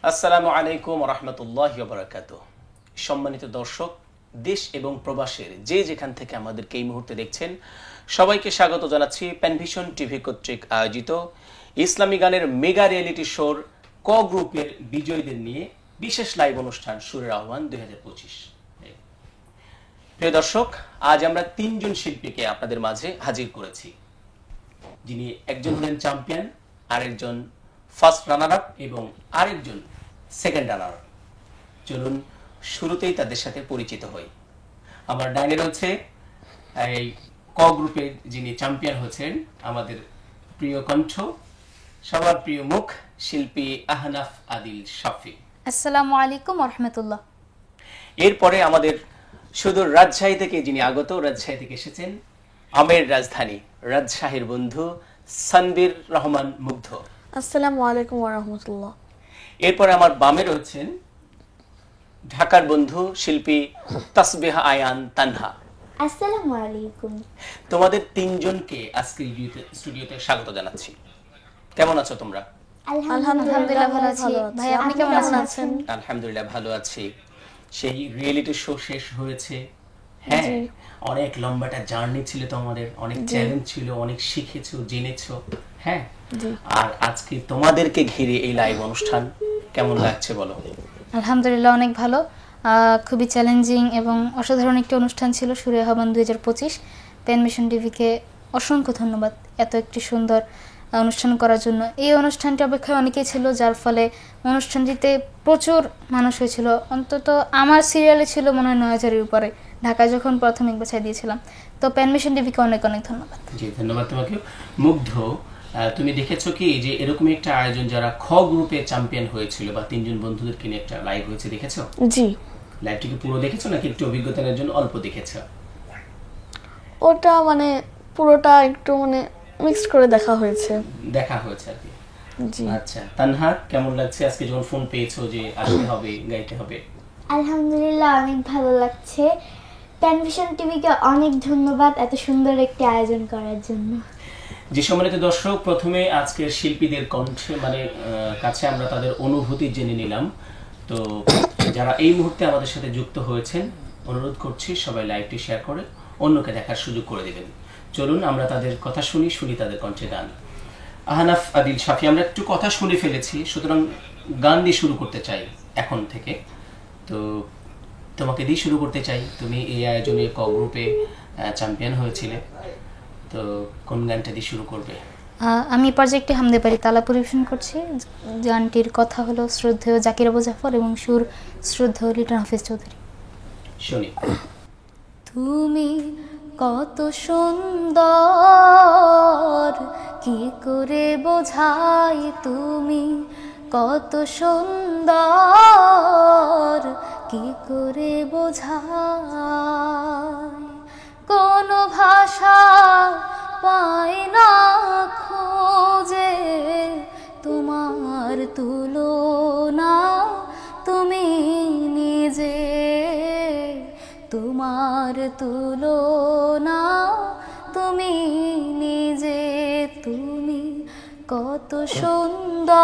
আসসালামু আলাইকুম রহমতুল্লাহ বারাকাতুহ। সম্মানিত দর্শক, দেশ এবং প্রবাসের যে যেখান থেকে আমাদেরকে এই মুহূর্তে দেখছেন, সবাইকে স্বাগত জানাচ্ছি প্যানভিশন টিভি কর্তৃক আয়োজিত ইসলামী গানের মেগা রিয়েলিটি শোর ক গ্রুপের বিজয়ীদের নিয়ে বিশেষ লাইভ অনুষ্ঠান সুরের আহ্বান 2025। প্রিয় দর্শক, আজ আমরা তিনজন শিল্পীকে আপনাদের মাঝে হাজির করেছি, যিনি একজন হলেন চ্যাম্পিয়ন, আরেকজন ফার্স্ট রানার আপ এবং আরেকজন সেকেন্ড রানার আপ। চলুন শুরুতেই তাদের সাথে পরিচিত হই। আমার ডাইনে রয়েছে এই ক গ্রুপের যিনি চ্যাম্পিয়ন হয়েছেন, আমাদের প্রিয় কণ্ঠ, সবার প্রিয় মুখ, শিল্পী আহনাফ আদিল শাফি। আসসালামু আলাইকুম রহমতুল্লাহ। এরপরে আমাদের সুদূর রাজশাহী থেকে যিনি আগত, রাজশাহী থেকে এসেছেন, আমের রাজধানী রাজশাহীর বন্ধু সানবীর রহমান মুগ্ধ। আসসালামু আলাইকুম ওয়া রাহমাতুল্লাহ। এরপরে আমার বামে রয়েছেন ঢাকার বন্ধু শিল্পী তাসবিহা আয়ান তানহা। আসসালামু আলাইকুম। তোমাদের তিনজনকে আজকে স্টুডিওতে স্বাগত জানাচ্ছি। কেমন আছো তোমরা? আলহামদুলিল্লাহ ভালো আছি। ভাই আপনি কেমন আছেন? আলহামদুলিল্লাহ ভালো আছি। সেই রিয়েলিটি শো শেষ হয়েছে। হ্যাঁ, অনেক লম্বাটা জার্নি ছিল তোমাদের, অনেক চ্যালেঞ্জ ছিল, অনেক শিখেছো, জেনেছো। হ্যাঁ, আর আজকে তোমাদেরকে ঘিরে এই লাইভ অনুষ্ঠান কেমন লাগছে বলো? আলহামদুলিল্লাহ অনেক ভালো, খুবই চ্যালেঞ্জিং এবং অসাধারণ একটি অনুষ্ঠান ছিল সুরে আহ্বান 2025। প্যানভিশন টিভিকে অসংখ্য ধন্যবাদ এত একটি সুন্দর অনুষ্ঠান করার জন্য। এই অনুষ্ঠানটি অপেক্ষায় অনেকেই ছিল, যার ফলে অনুষ্ঠানটিতে প্রচুর মানুষ হয়েছিল। অন্তত আমার সিরিয়ালে ছিল মনে হয় 9000-এর উপরে, ঢাকায় যখন প্রাথমিক বাছাই দিয়েছিলাম। তো প্যানভিশন টিভিকে অনেক অনেক ধন্যবাদ। জি, ধন্যবাদ তোমাকে। মুগ্ধ, তুমি দেখেছো কি যে এরকম একটা আয়োজন যারা খ গ্রুপে চ্যাম্পিয়ন হয়েছিল বা তিনজন বন্ধুদেরকে নিয়ে একটা লাইভ হয়েছে, দেখেছো? জি, লাইভটিকে পুরো দেখেছো নাকি একটু অভিজ্ঞতা নেওয়ার জন্য অল্প দেখেছো? ওটা পুরোটা একটু মিক্সড করে দেখা হয়েছে আর কি। জি। আচ্ছা, তানহা কেমন লাগছে আজকে যখন ফোন পেয়েছো যে আসতে হবে, গাইতে হবে? আলহামদুলিল্লাহ অনেক ভালো লাগছে। প্যানভিশন টিভিকে অনেক ধন্যবাদ এত সুন্দর একটি আয়োজন করার জন্য। যে সম্মানিত দর্শক, প্রথমে আজকের শিল্পীদের কণ্ঠে কাছে আমরা তাদের অনুভূতি জেনে নিলাম। তো যারা এই মুহূর্তে আমাদের সাথে যুক্ত হয়েছেন, অনুরোধ করছি সবাই লাইভটি শেয়ার করে অন্যকে দেখার সুযোগ করে দেবেন। চলুন আমরা তাদের কথা শুনি তাদের কণ্ঠে গান। আহনাফ আদিল শাফি, আমরা একটু কথা শুনে ফেলেছি, সুতরাং গান দিয়ে শুরু করতে চাই এখন থেকে। তো তোমাকে দিয়ে শুরু করতে চাই। তুমি এই আয়োজনে ক গ্রুপে চ্যাম্পিয়ন হয়েছিলে, তো কোন গানটা দিয়ে শুরু করবে? আমি প্রজেক্টে হামদে পারি তালা পরিবেশন করছি। গানটির কথা হলো শ্রদ্ধেয় জাকির আবু জাফর এবং সুর শ্রদ্ধেয় লিটন হাফিজ চৌধুরী। শুনি। তুমি কত সুন্দর, কি করে বোঝাই তুমি কত সুন্দর, কি করে বোঝাই, কোন ভাষা পাই না খোঁজে তোমার তুলনা তুমি নিজে, তোমার তুলনা তুমি নিজে, তুমি কত সুন্দর,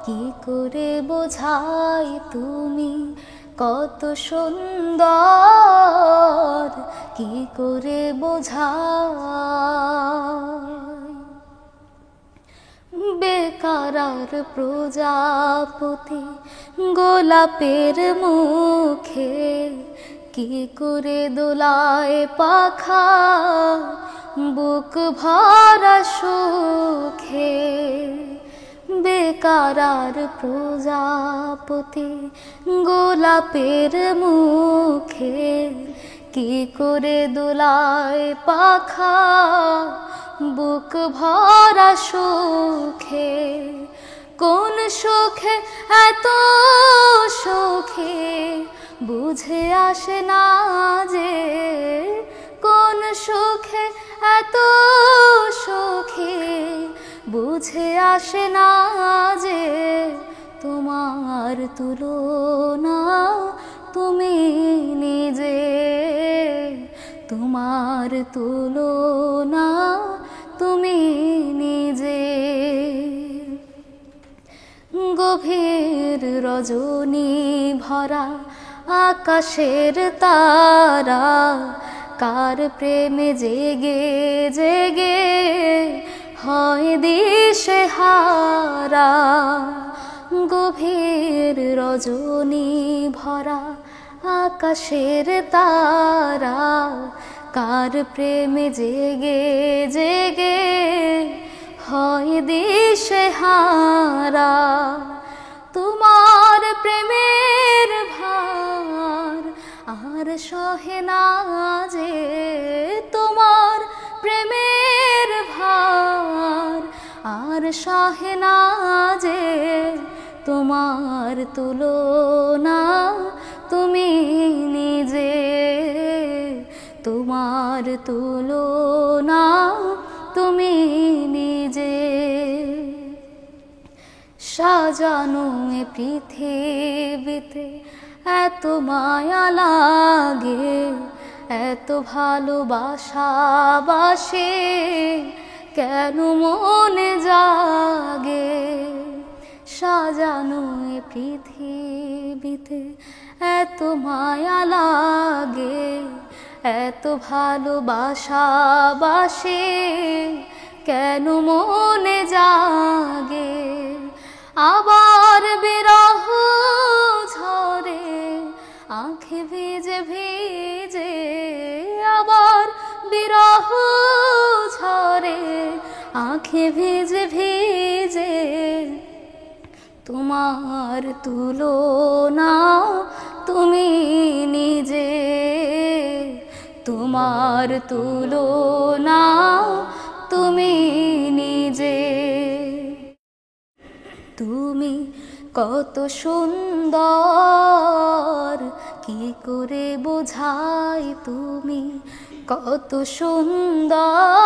কি করে বোঝাই তুমি কত সুন্দর, কি করে বোঝাই, বেকারার প্রজাপতি গোলাপের মুখে কি করে দোলায় পাখা বুক ভরা সুখে, বেকারার প্রজাপতি গোলাপের মুখে কি করে দোলায় পাখা বুক ভরা সুখে, কোন সুখে এত সুখে বুঝে আসে না যে, কোন সুখে এত সুখে বুঝে আসে না যে, তোমার তুলনা তুমি নিজে, তোমার তুলনা তুমি নিজে, রজনী ভরা আকাশের তারা, কার প্রেমে জেগে জেগে হয় দিশে হারা। গভীর রজনী ভরা আকাশের তারা, কার প্রেমে জেগে জেগে হয় দিশে হারা। তোমার প্রেমের ভার আর সহে না যে, তোমার প্রেমের ভার আর সহে না যে, তোমার তুলনা তুমি নিজে, তোমার তুলনা তুমি নিজে। সাজানো এ পৃথিবীতে এত মায়া লাগে, এত ভালোবাসা বাসে কেন মনে জাগে। সাজানো এ পৃথিবীতে এত মায়া লাগে, এত ভালোবাসা বাসে কেন মনে জাগে। আবার বিরহ ঝরে আঁখে ভিজে ভিজে, আবার বিরহ ঝরে আঁখে ভিজে ভিজে, তোমার তুলনা তুমি নিজে, তোমার তুলনা তুমি নিজে। তুমি কত সুন্দর কি করে বোঝাই, তুমি কত সুন্দর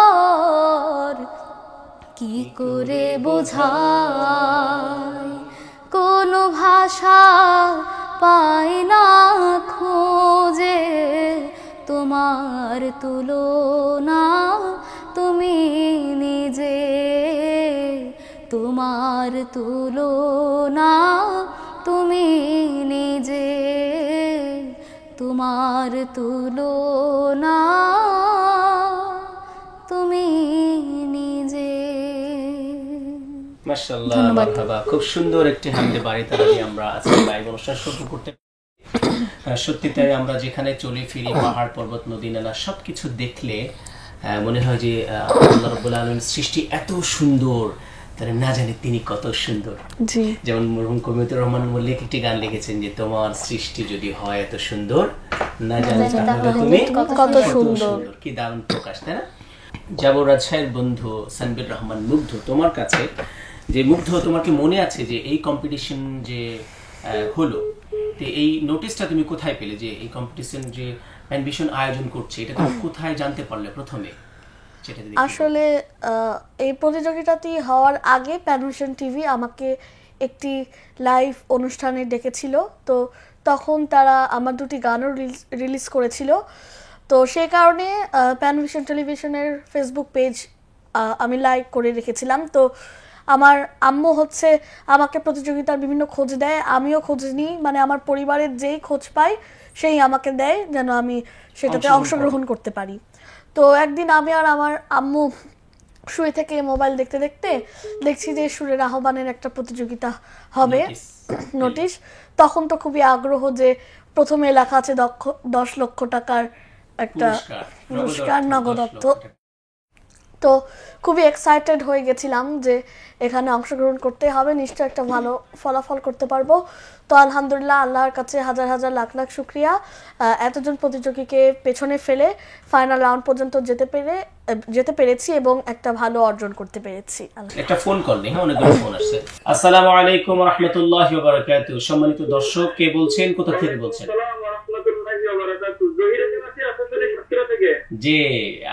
কি করে বোঝাই। কোনো ভাষা পাই না খোঁজে, তোমার তুলনা তুমি নিজে, তোমার তুলনা তুমি নিজে, তোমার তুলনা তুমি নিজে। মাশাআল্লাহ, মারহাবা। খুব সুন্দর একটি হামদে বাড়ি তারা দিয়ে আমরা আজকে লাইভ অনুষ্ঠান শুরু করতে। সত্যি তাই, আমরা যেখানে চলে ফিরি পাহাড় পর্বত নদী নালা সবকিছু দেখলে মনে হয় যে আল্লাহ রাব্বুল আলামিনের সৃষ্টি এত সুন্দর, তাহলে না জানি তিনি কত সুন্দর। যেমন মরহুম কবিয়তুর রহমান মল্লিক একটি গান লিখেছেন যে, তোমার সৃষ্টি যদি হয় এত সুন্দর, না জানি তাহলে তুমি কত সুন্দর। কি দারুণ প্রকাশ, তাই না? যাব রাজশাহীর বন্ধু সানবির রহমান মুগ্ধ, তোমার কাছে যে মুগ্ধ, তোমার কি মনে আছে যে এই কম্পিটিশন যে হলো, তো এই নোটিশটা তুমি কোথায় পেলে যে এই কম্পিটিশন যে প্যানভিশন আয়োজন করছে, এটা তুমি কোথায় জানতে পারলে প্রথমে? আসলে এই প্রতিযোগিতাটি হওয়ার আগে প্যানভিশন টিভি আমাকে একটি লাইভ অনুষ্ঠানে ডেকেছিল, তো তখন তারা আমার দুটি গানও রিলিজ করেছিল। তো সেই কারণে প্যানভিশন টেলিভিশনের ফেসবুক পেজ আমি লাইক করে রেখেছিলাম। তো আমার আম্মু হচ্ছে আমাকে প্রতিযোগিতার বিভিন্ন খোঁজ দেয়, আমিও খোঁজ নিই, মানে আমার পরিবারের যেই খোঁজ পাই সেই আমাকে দেয় যেন আমি সেটাতে অংশগ্রহণ করতে পারি। তো একদিন আমি আর আমার আম্মু শুয়ে থেকে মোবাইল দেখতে দেখতে দেখছি যে সুরের আহ্বানের একটা প্রতিযোগিতা হবে, নোটিশ। তখন তো খুবই আগ্রহ যে প্রথমে লেখা আছে 10 লক্ষ টাকার একটা পুরস্কার, নগদ অর্থ। তো খুবই এক্সাইটেড হয়ে গেছিলাম যে এখানে অংশগ্রহণ করতে হবে, নিশ্চয় একটা ভালো ফলাফল করতে পারবো। তো আলহামদুলিল্লাহ, আল্লাহর কাছে হাজার হাজার লাখ লাখ শুকরিয়া, এতজন প্রতিযোগীকে পেছনে ফেলে ফাইনাল রাউন্ড পর্যন্ত যেতে পেরেছি এবং একটা ভালো অর্জন করতে পেরেছি। একটা ফোন কল নেই, হ্যাঁ, অনেকগুলো ফোন আসছে। আসসালামু আলাইকুম ওয়া রাহমাতুল্লাহি ওয়া বারাকাতুহু। সম্মানিত দর্শক, কে বলছেন, কোথা থেকে বলছেন? জি,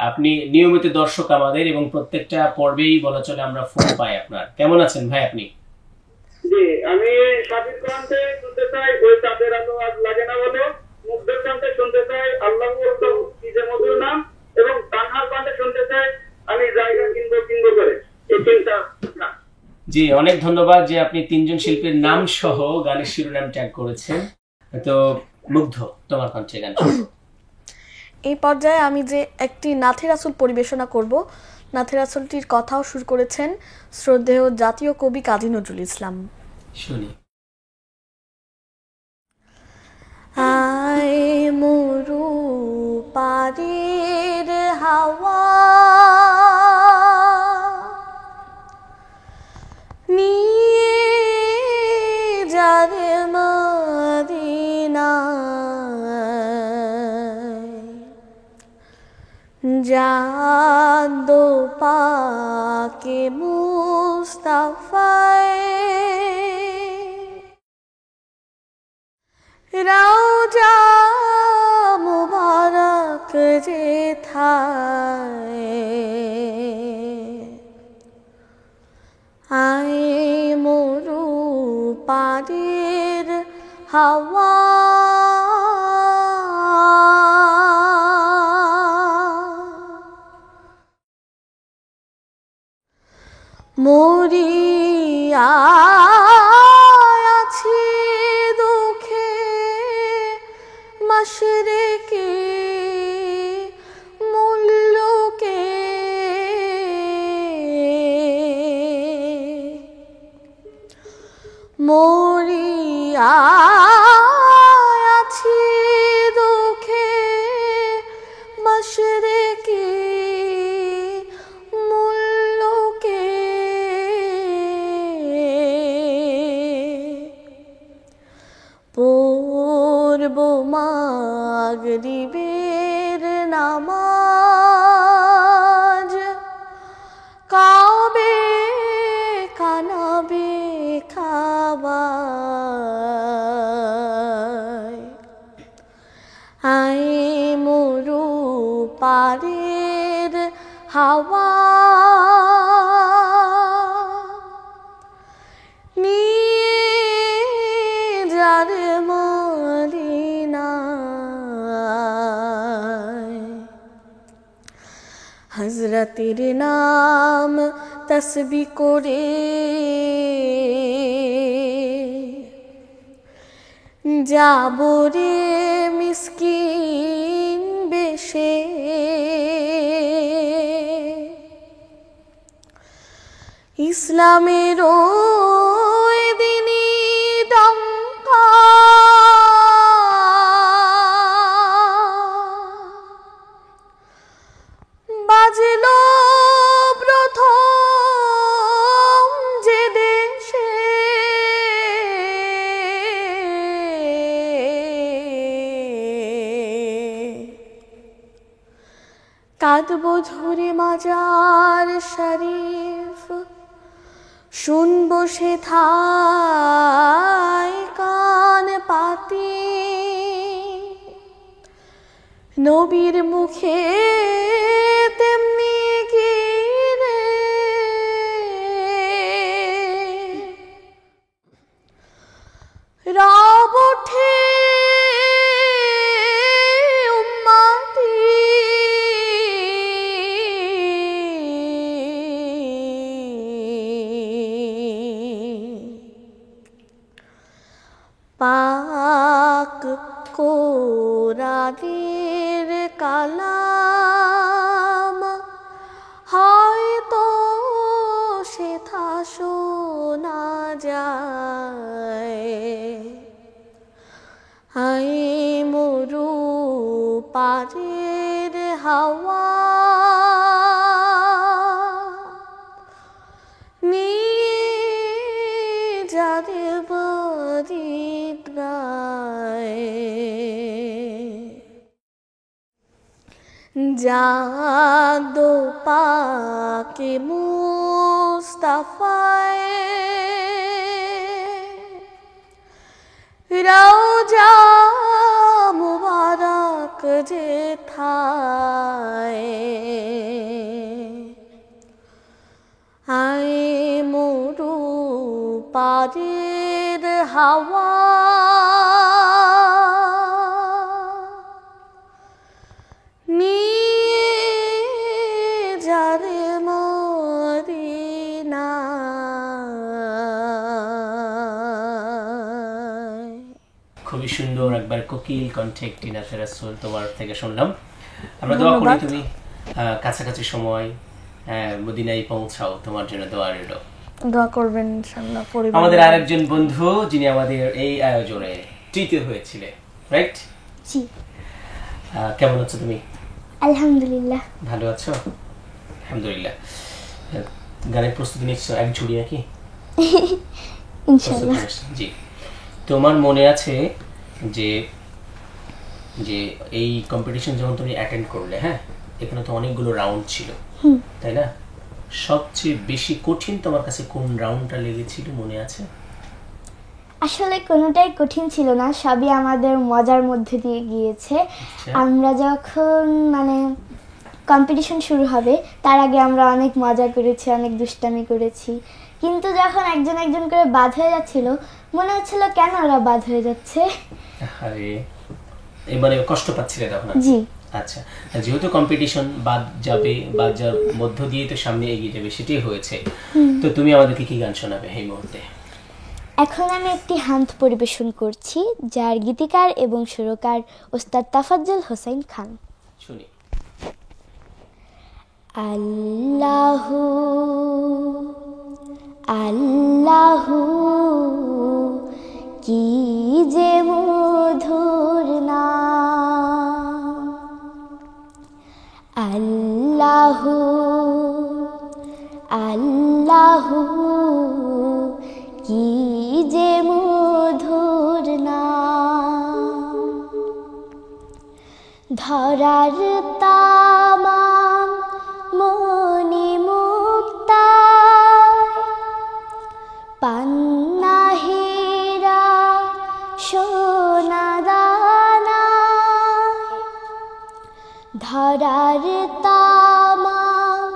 আপনি নিয়মিত দর্শক আমাদের এবং প্রত্যেকটা পর্বেই বলা চলে আমরা ফোন পাই আপনার। কেমন আছেন ভাই আপনি? জি, আমি সাবির প্রান্তে শুনতে চাই ওই চাঁদের আলো আজ লাগে না বলো, মুগ্ধের প্রান্তে শুনতে চাই আল্লাহু আল্লাহু কি যে মধুর নাম, এবং তানহার প্রান্তে শুনতে চাই আমি জায়গা কিনবো করে। এই তিনটা। জি, অনেক ধন্যবাদ যে আপনি তিনজন শিল্পীর নাম সহ গানের শিরোনাম ট্যাগ করেছেন। তো মুগ্ধ, তোমার কণ্ঠে গান। এই পর্যায়ে আমি যে একটি নাথের আসল পরিবেশনা করব, নাথের আসলটির কথাও সুর করেছেন শ্রদ্ধেয় জাতীয় কবি কাজী নজরুল ইসলাম। শুনি। আয় মরু পারের হাওয়া নিয়ে যারে মদিনায়, জাদো পাকে মুস্তাফায় রওজা মুবারক যেথায়, আয় মরু পারের হাওয়া মরিয়া আছি দুঃখে মশরিকে মুল্লুকে, মরিয়া আছি দুঃখে মশরিকে মুল্লুকে, পূর্ব মাগরিবের নামাজ কাবে কানাবে খাবায়, আয় মরু পারের হাওয়া নিয়ে যারে মদিনায়, হযরতের নাম তসবিহ করে যাবো রে মিসকিন বেশে, ইসলামের ওই দিনই ডঙ্কা বাজলো প্রথম যে দেশে, কাঁদবো ধরে মাজার শরীফ, শুনবো সেথায় কান পাতি নবীর মুখে তেমনি গিরে, রব উঠে উম্মতি পাক কোরআনের কালাম হয়তো সেথা শোনা যায়, আয় মরু পারের হাওয়া নিয়ে যারে মদিনায়, জাদো পাকে মুস্তাফায় রওজা মুবারক যেথায়, আয় মরু পারের হাওয়া নিয়ে যারে মদিনায়। খুবই সুন্দর একবার কোকিল কণ্ঠে একটি নাতের রাসূল তোমার থেকে শুনলাম। আমরা দোয়া করি তুমি কাছাকাছি সময় মদিনায় পৌঁছাও, তোমার জন্য দোয়া রইল। দোয়া করবেন ইনশাআল্লাহ। পরিবার আমাদের আরেকজন বন্ধু যিনি আমাদের এই আয়োজনে তৃতীয় হয়েছিলেন, রাইট? জি, কেমন আছো তুমি? আলহামদুলিল্লাহ। ভালো আছো? আলহামদুলিল্লাহ। গানের প্রস্তুতি নিচ্ছ এক ঝুড়ি নাকি? ইনশাআল্লাহ। জি। তোমার মনে আছে যে যে এই কম্পিটিশন যখন তুমি অ্যাটেন্ড করলে, হ্যাঁ, এখানে তো অনেকগুলো রাউন্ড ছিল, তাই না? সবচেয়ে বেশি কঠিন তোমার কাছে কোন রাউন্ডটা লেগেছিল মনে আছে? আসলে কোনোটাই কঠিন ছিল না, সবই আমাদের মজার মধ্যে দিয়ে গিয়েছে। আচ্ছা। আমরা যখন কম্পিটিশন শুরু হবে তার আগে আমরা অনেক মজা করেছি, অনেক দুষ্টামি করেছি, কিন্তু যখন একজন একজন করে বাদ হয়ে যাচ্ছিল মনে হচ্ছিল কেন ওরা বাদ হয়ে যাচ্ছে। আরে এবারে কষ্ট পাচ্ছিলে তখন? জি। আচ্ছা, যেহেতু কম্পিটিশন বাদ যাওয়ার মধ্য দিয়ে তো সামনে এগিয়ে যাবে, সেটাই হয়েছে। তো তুমি আমাদেরকে কি গান শোনাবে এই মুহূর্তে? এখন আমি একটি হান্ত পরিবেশন করছি, যার গীতিকার এবং সুরকার ওস্তাদ তাফাজ্জল হোসেন খান। শুনি। আল্লাহু আল্লাহু কি যে মধুর নাম, আল্লাহু আল্লাহু কি যে মধুর নাম, ধরার তামাম মনি মুক্তায় পান্না হীরা সোনা দানায়, ধরার তামাম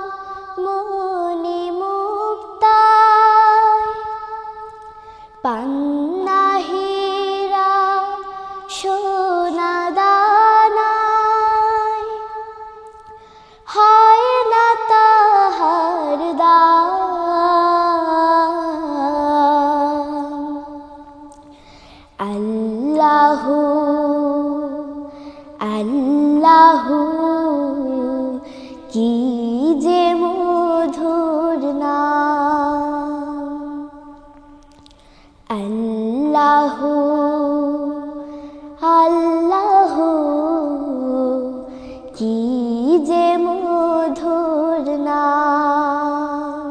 মনি মুক্তায় পান্না হীরা সোনা দানায়, হয় না তাহার দাম, আল্লাহু আল্লাহু কি যে মধুর নাম, আল্লাহু আল্লাহু কি যে মধুর নাম,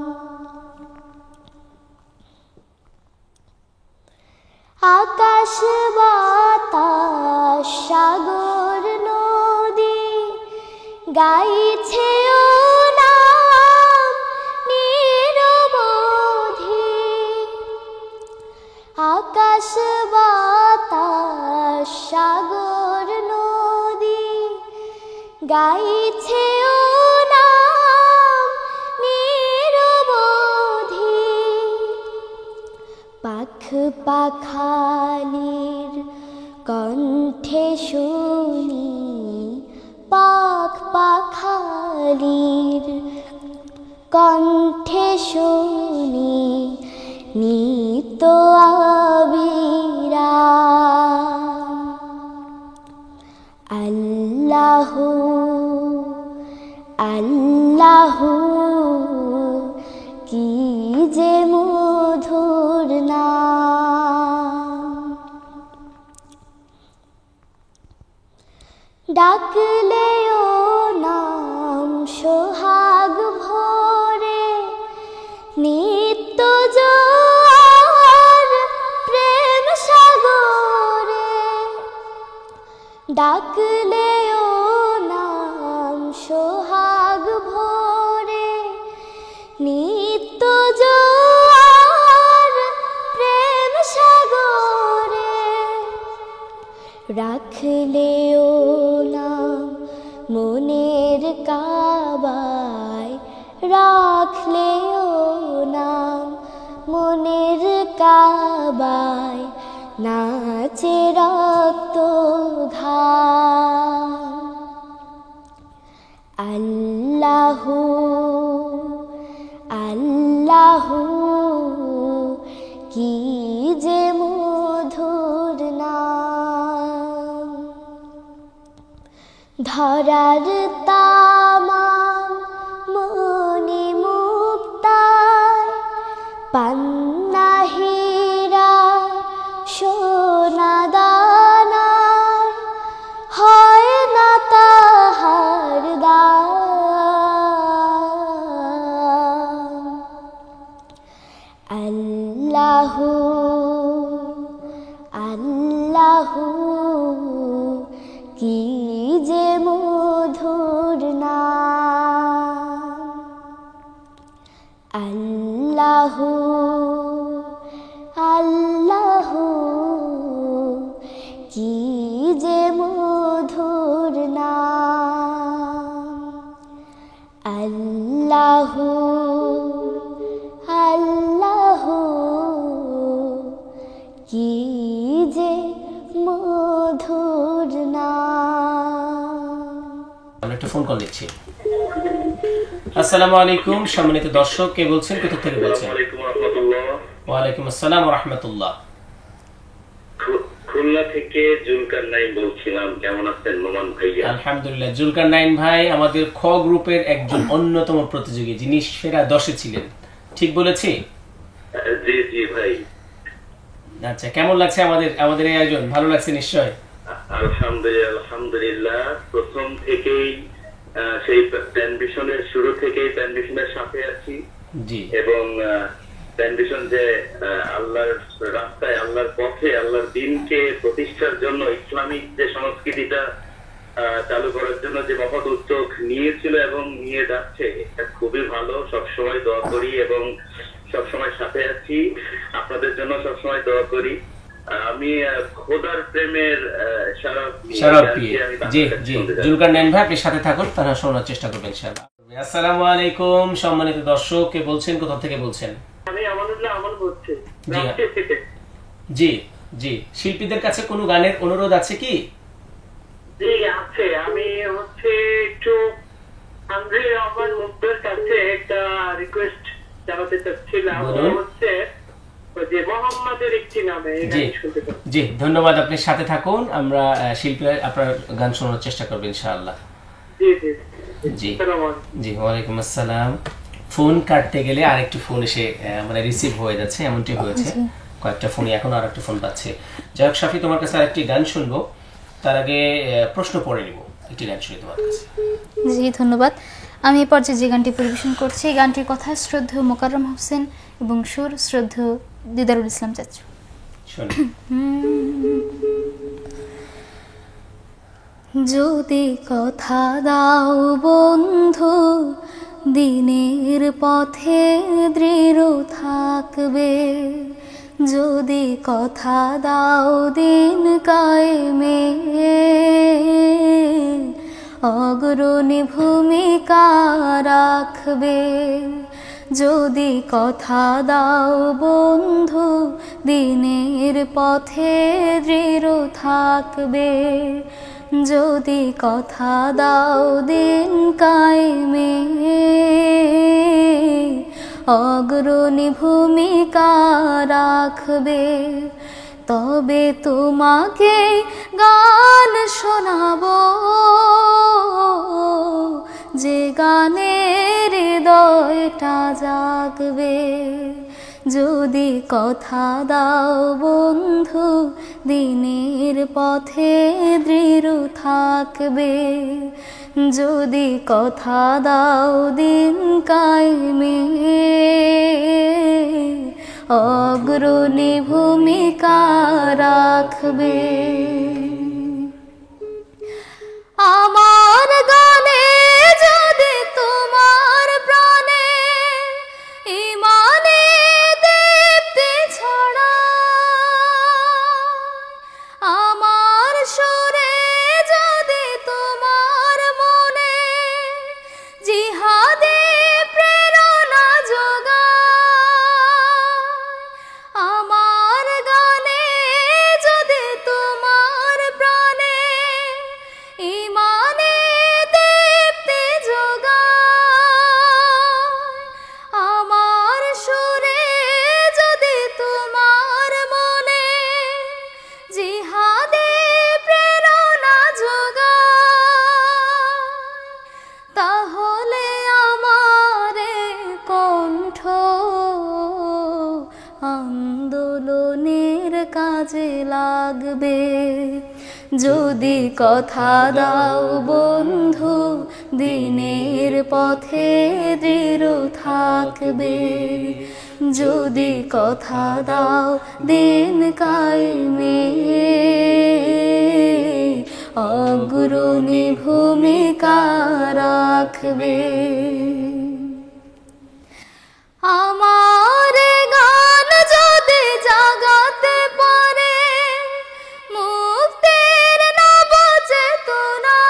আকাশ বাতাস সাগর নদী গাইছে ও নাম নিরবধি, আকাশ বাতাস সাগর নদী গাইছে ও নাম নিরবধি, পাখ পাখালির কণ্ঠে শুনি, পাখ পাখালির কণ্ঠে শুনি নিত আবিরাম, আল্লাহু আল্লাহু কি যে মধুর নাম, ডাকলে ও নাম সোহাগ ভরে নিত্য জোয়ার প্রেম সাগরে, ডাকলে ও নাম সোহাগ ভরে নিত্য জোয়ার প্রেম সাগরে, রাখলে ও নাম মনের কাবায়, রাখলে ও নাম মনের কাবায় নাচে রক্ত ঘাম, আল্লাহু আল্লাহু কি যে মধুর নাম, ধরার তামা মনি মুক্তায় পান্না হীরা সোনা দানায় হয় না তাহার দাম। আল্লাহু আল্লাহু কি যে মধুর নাম। আল্লাহু আল্লাহু কি যে মধুর নাম। আল্লাহু আল্লাহু কি যে মধুর নাম। আমরা একটা ফোন কল নিচ্ছি। আসসালামু আলাইকুম সম্মানিত দর্শক, কে বলছেন, কোথা থেকে বলছেন? ওয়ালাইকুম আসসালাম ওয়া রাহমাতুল্লাহ। খুলনা থেকে জুলকার নাইম বলছিলাম। কেমন আছেন নোমান ভাইয়া? আলহামদুলিল্লাহ। জুলকার নাইন ভাই আমাদের খ গ্রুপের একজন অন্যতম প্রতিযোগী, যিনি সেরা 10-এ ছিলেন, ঠিক বলেছি? জি জি ভাই। আচ্ছা, কেমন লাগছে আমাদের এই আয়োজন? ভালো লাগছে নিশ্চয়? আলহামদুলিল্লাহ। প্রথম থেকেই সেই প্যানভিশনের শুরু থেকেই প্যানভিশনের সাথে আছি। জি। এবং প্যানভিশন যে আল্লাহর রাস্তায়, আল্লাহর পথে, আল্লাহর দিনকে প্রতিষ্ঠার জন্য ইসলামিক যে সংস্কৃতিটা চালু করার জন্য যে মহৎ উদ্যোগ নিয়েছিল এবং নিয়ে যাচ্ছে, এটা খুবই ভালো। সবসময় দোয়া করি এবং সবসময় সাথে আছি। আপনাদের জন্য সবসময় দোয়া করি। আমি খোদার প্রেমের জুলকার নাইন ভাই, আপনি সাথে থাকুন, তারা শোনার চেষ্টা করবেন ইনশাআল্লাহ। আসসালামু আলাইকুম সম্মানিত দর্শক, কে বলছেন, কোথা থেকে বলছেন? আমি আমানুল্লাহ আমল বলছি। জি জি, শিল্পীদের কাছে কোনো গানের অনুরোধ আছে কি? জি আছে। আমি একটু আন্দ্রে রহমান মুক্তার কাছে একটা রিকোয়েস্ট জানাতে চাচ্ছিলাম। যে মোহাম্মদের একটি নামে। জি, ধন্যবাদ। আপনি সাথে থাকুন, আমরা শিল্পী আপনার গান শোনার চেষ্টা করব ইনশাআল্লাহ। জি জি জি জি, ওয়ালাইকুম আসসালাম। ফোন কাটতে গেলে আরেকটি ফোন এসে মানে রিসিভ হয়ে যাচ্ছে, এমনটি হয়েছে কয়েকটা ফোনই, এখন আরেকটা ফোন পাচ্ছে। যাই হোক শাফি, তোমার কাছে আরেকটি গান শুনবো, তার আগে প্রশ্ন পড়ে নিব। একটি গান শুনি তোমার কাছে। জি ধন্যবাদ। আমি এই পর্যায়ে যে গানটি পরিবেশন করছি, গানটির কথা শ্রদ্ধেয় মোকাররম হোসেন এবং সুর শ্রদ্ধেয় দিদারুল ইসলাম চাচু। যদি কথা দাও বন্ধু, দিনের পথে দৃঢ় থাকবে। যদি কথা দাও দিন কায়েমে, অগ্রণী ভূমিকা রাখবে। যদি কথা দাও বন্ধু, দিনের পথে দৃঢ় থাকবে। যদি কথা দাও দিন কায়েমে, অগ্রণী ভূমিকা রাখবে। তবে তোমাকে গান শোনাবো, যে গানের হৃদয়টা জাগবে। যদি কথা দাও বন্ধু, দিনের পথে দৃঢ় থাকবে। যদি কথা দাও দিন কায়েমে, অগ্রণী ভূমিকা রাখবে। আমার গানে যদি তোমার প্রাণে ইমানে দীপ্তি ছড়ায়, আমার সুরে যদি তোমার মনে জিহাদে প্রেরণা যোগায়, আমার গানে যদি তোমার কাজে লাগবে। যদি কথা দাও বন্ধু দিনের পথে দৃঢ় থাকবে, যদি কথা দাও দিন কায়েমে অগ্রণী ভূমিকা রাখবে। আমার গান যদি জাগাতে পারে মুক্তির নব চেতনা,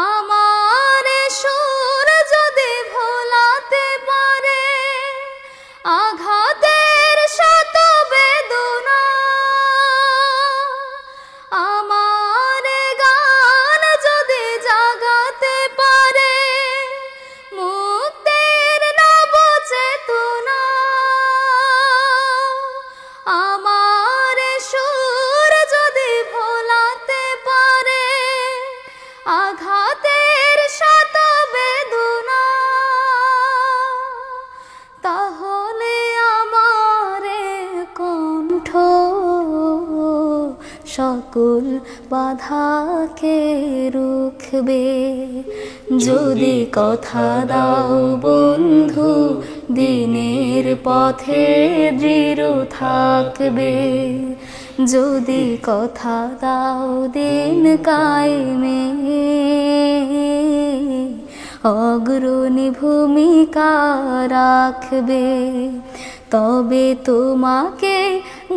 আমার সুর যদি ভোলাতে পারে আঘাতের শত বেদনা, আমার গান যদি জাগাতে পারে মুক্তির নব চেতনা, আমার সুর যদি ভোলাতে পারে আঘাতের শত বেদনা, তাহলে আমার কণ্ঠ সকল বাধাকে রুখবে। যদি কথা দাও বন্ধু দিনের পথে দৃঢ় থাকবে, যদি কথা দাও দিন কায়েমে অগ্রণী ভূমিকা রাখবে, তবে তোমাকে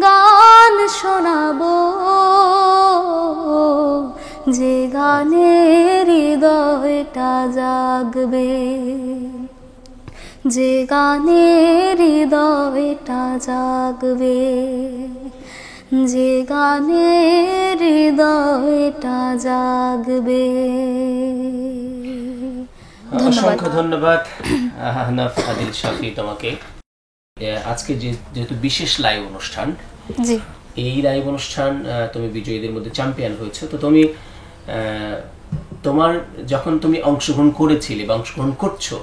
গান শোনাবো যে গানে হৃদয়টা জাগবে, যে গানে হৃদয়টা জাগবে, যে গানে হৃদয়টা জাগবে। অসংখ্য ধন্যবাদ আহনাফ আদিল শাফি তোমাকে। আজকে যেহেতু বিশেষ লাইভ অনুষ্ঠান, জি এই লাইভ অনুষ্ঠান তুমি বিজয়ীদের মধ্যে চ্যাম্পিয়ন হয়েছে, তো তুমি তোমার যখন তুমি অংশগ্রহণ করেছিলে বা অংশগ্রহণ করছো,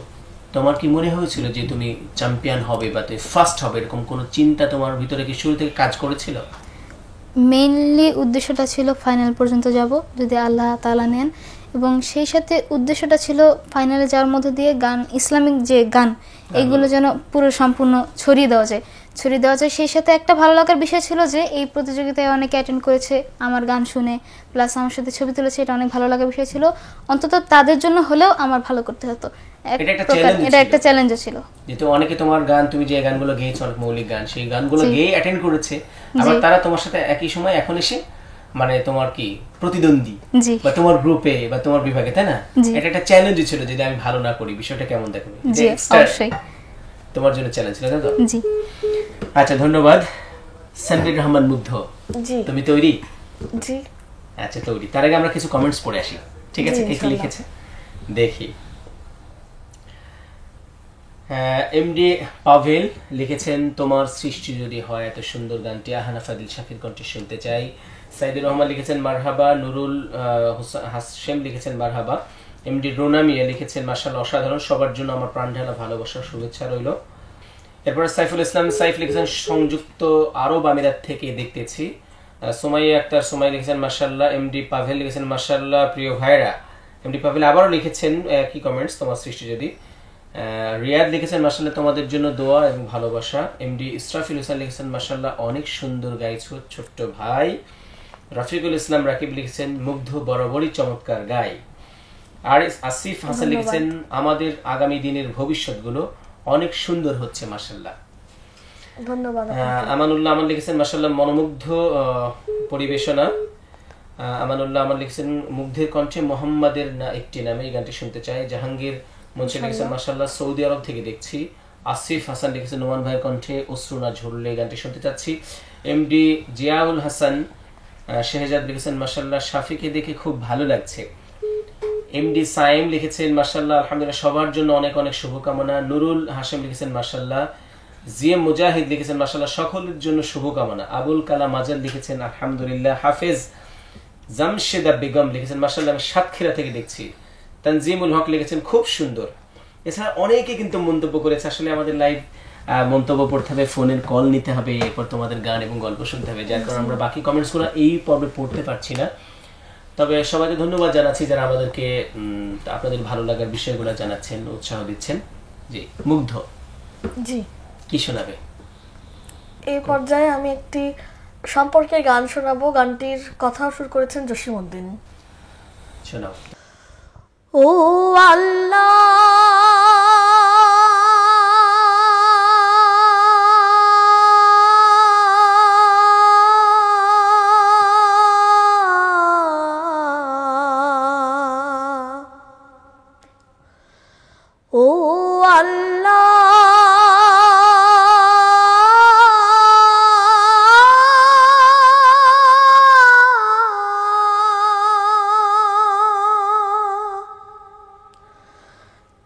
তোমার কি মনে হয়েছিল যে তুমি চ্যাম্পিয়ন হবে বা তুমি ফার্স্ট হবে, এরকম কোনো চিন্তা তোমার ভিতরে কি শুরু থেকে কাজ করেছিল? মেইনলি উদ্দেশ্যটা ছিল ফাইনাল পর্যন্ত যাব যদি আল্লাহ তাআলা নেন, এবং সেই সাথে উদ্দেশ্যটা ছিল ফাইনালে যাওয়ার মধ্যে দিয়ে গান, ইসলামিক যে গান এগুলো যেন পুরো সম্পূর্ণ ছড়িয়ে দেওয়া যায়। সেই সাথে একটা ভালো লাগার বিষয় ছিল যে এই প্রতিযোগিতায় অনেকে অ্যাটেন্ড করেছে আমার গান শুনে, প্লাস আমার সাথে ছবি তুলেছে, এটা অনেক ভালো লাগার বিষয় ছিল। অন্তত তাদের জন্য হলেও আমার ভালো করতে হতো, এটা একটা চ্যালেঞ্জও ছিল। যেহেতু অনেকে তোমার গান, তুমি যে গানগুলো গেয়েছো অনেক মৌলিক গান, সেই গানগুলো গেয়ে অ্যাটেন্ড করেছে, আবার তারা তোমার সাথে একই সময় এখন এসে মানে তোমার কি প্রতিদ্বন্দ্বী বা তোমার গ্রুপে বা তোমার বিভাগে, তাই না? এটা একটা চ্যালেঞ্জ ছিল, যদি আমি ভালো না করি বিষয়টা কেমন দেখবে, অবশ্যই তোমার জন্য চ্যালেঞ্জ ছিল, তাই তো? জি। আচ্ছা, ধন্যবাদ। সানবির রহমান মুগ্ধ, জি তুমি তৈরি? জি আচ্ছা, তৈরি। তার আগে আমরা কিছু কমেন্টস পড়ে আসি, ঠিক আছে? কে কি লিখেছে দেখি। এমডি পাভেল লিখেছেন, তোমার সৃষ্টি যদি হয় এত সুন্দর গানটি আহনাফ আদিল শাফির কণ্ঠে শুনতে চাই। সাইদুর রহমান লিখেছেন মারহাবা। নুরুল হাশেম লিখেছেন মারহাবা। এমডি রোনা মিয়া লিখেছেন মাশাআল্লাহ অসাধারণ, সবার জন্য আমার প্রাণ ঢালা ভালোবাসার শুভেচ্ছা রইল। এরপরে সাইফুল ইসলাম সাইফ লিখেছেন সংযুক্ত আরব আমিরাত থেকে দেখতেছি। সুমাইয়া আক্তার সুমাই লিখেছেন মাশাআল্লাহ। এমডি পাভেল লিখেছেন মাশাআল্লাহ প্রিয় ভাইরা। এমডি পাভেল আবারও লিখেছেন কি কমেন্টস, তোমার সৃষ্টি যদি। রিয়াদ লিখেছেন মাশাআল্লাহ তোমাদের জন্য দোয়া এবং ভালোবাসা। এমডি ইসরাফিল হোসেন লিখেছেন মাশাআল্লাহ অনেক সুন্দর গাইছো ছোট্ট ভাই। রফিকুল ইসলাম রাকিব লিখেছেন মুগ্ধ বরাবরই চমৎকার গাই। আর আসিফ হাসান লিখেছেন আমাদের আগামী দিনের ভবিষ্যৎগুলো অনেক সুন্দর হচ্ছে মাশাআল্লাহ, ধন্যবাদ। আমানুল্লাহ আমান লিখেছেন মাশাআল্লাহ মনোমুগ্ধ পরিবেশনা। আমানুল্লাহ আমান লিখেছেন মুগ্ধের কণ্ঠে মোহাম্মদের না একটি নামে, এই গানটি শুনতে চাই। জাহাঙ্গীর মঞ্চে লিখেছেন মাশাআল্লাহ সৌদি আরব থেকে দেখছি। আসিফ হাসান লিখেছেন নোমান ভাইয়ের কণ্ঠে অশ্রু না ঝরলে, এই গানটি শুনতে চাচ্ছি। এমডি জিয়াউল হাসান শেহজাদ লিখেছেন মাশাআল্লাহ শাফিকে দেখে খুব ভালো লাগছে। এমডি সাইম লিখেছেন মাশাআল্লাহ আলহামদুলিল্লাহ সবার জন্য অনেক অনেক শুভকামনা। নুরুল হাশেম লিখেছেন মাশাআল্লাহ। জিএম মুজাহিদ লিখেছেন মাশাআল্লাহ সকলের জন্য শুভকামনা। আবুল কালাম আজাদ লিখেছেন আলহামদুলিল্লাহ। হাফেজ জামশেদা বেগম লিখেছেন মাশাআল্লাহ আমি সাতক্ষীরা থেকে দেখছি। তানজিমুল হক লিখেছেন খুব সুন্দর। এছাড়া অনেকে কিন্তু মন্তব্য করেছে, আসলে আমাদের লাইভ মন্তব্য পড়তে হবে, ফোনের কল নিতে হবে, এরপর তোমাদের গান এবং গল্প শুনতে হবে, যার কারণে আমরা বাকি কমেন্টসগুলো এই পর্বে পড়তে পারছি না। তবে সবাইকে ধন্যবাদ জানাচ্ছি যারা আমাদেরকে আপনাদের ভালো লাগার বিষয়গুলো জানাচ্ছেন, উৎসাহ দিচ্ছেন। জি, মুগ্ধ জি, কি শোনাবে? এই পর্যায়ে আমি একটি সম্পর্কে গান শোনাবো। গানটির কথাও সুর করেছেন জসিমউদ্দিন। শোনাও। ও আল্লাহ, ও আল্লাহ,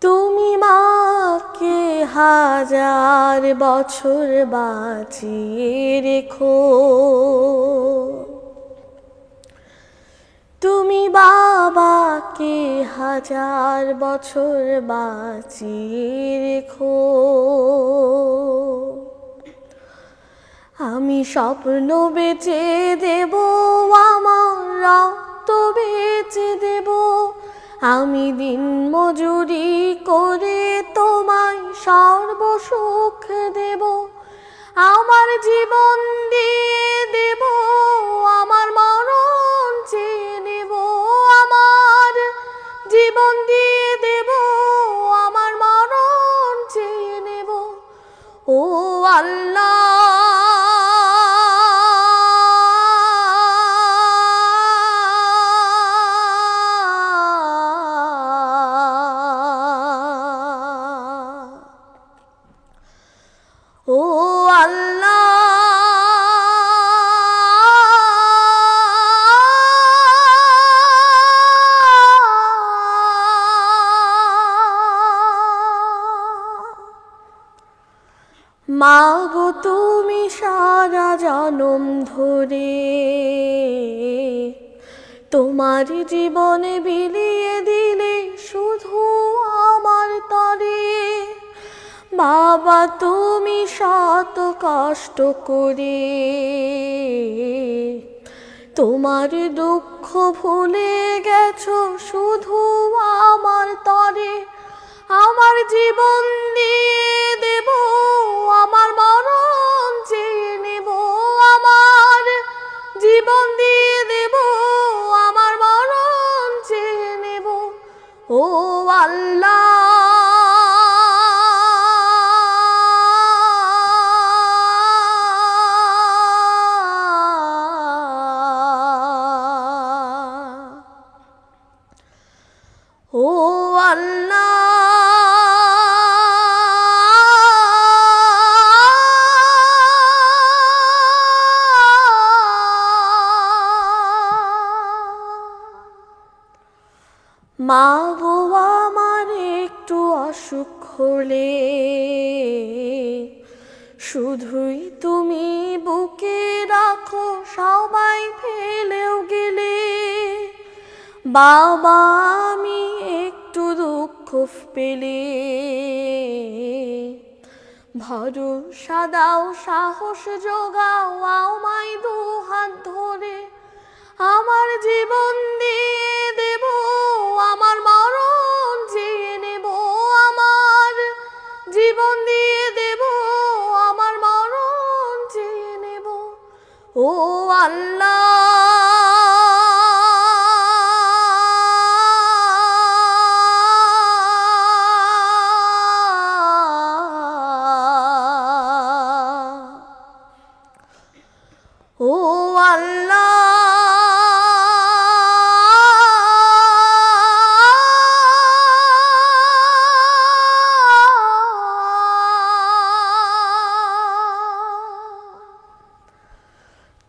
তুমি মাকে হাজার বছর বাঁচিয়ে রেখো, তুমি বাবাকে হাজার বছর বাঁচিয়ে রেখো। আমি স্বপ্ন বেচে দেব, আমার রক্ত বেচে দেব, আমি দিন মজুরি করে তোমায় সর্বসুখ দেব, আমার জীবন দিয়ে দেব, আমার মরণ চেয়ে নেব, আমার জীবন দিয়ে দেব, আমার মরণ চেয়ে নেব। ও আল্লাহ, ও আল্লাহ, মা গো তুমি সারা জনম ধরে তোমার জীবনে বিলিয়ে দিলে শুধু আমার তরে। বাবা তুমি শত কষ্ট করে তোমার দুঃখ ভুলে গেছো শুধু আমার তরে। আমার জীবন দিয়ে দেব, আমার মরণ চেয়ে নেব, আমার জীবন দিয়ে দেব, আমার মরণ চেয়ে নেব। ও আল্লাহ, ও আল্লাহ, মা গো আমার একটু অসুখ হলে শুধুই তুমি বুকে রাখো, সবাই ফেলেও গেলে। বাবা আমি একটু দুঃখ পেলে ভরসা দাও, সাহস যোগাও আমায় দু হাত ধরে। আমার জীবন দিয়ে দেব, আমার মরণ চেয়ে নেব, আমার জীবন দিয়ে দেব, আমার মরণ চেয়ে নেব। ও আল্লাহ, ও আল্লাহ,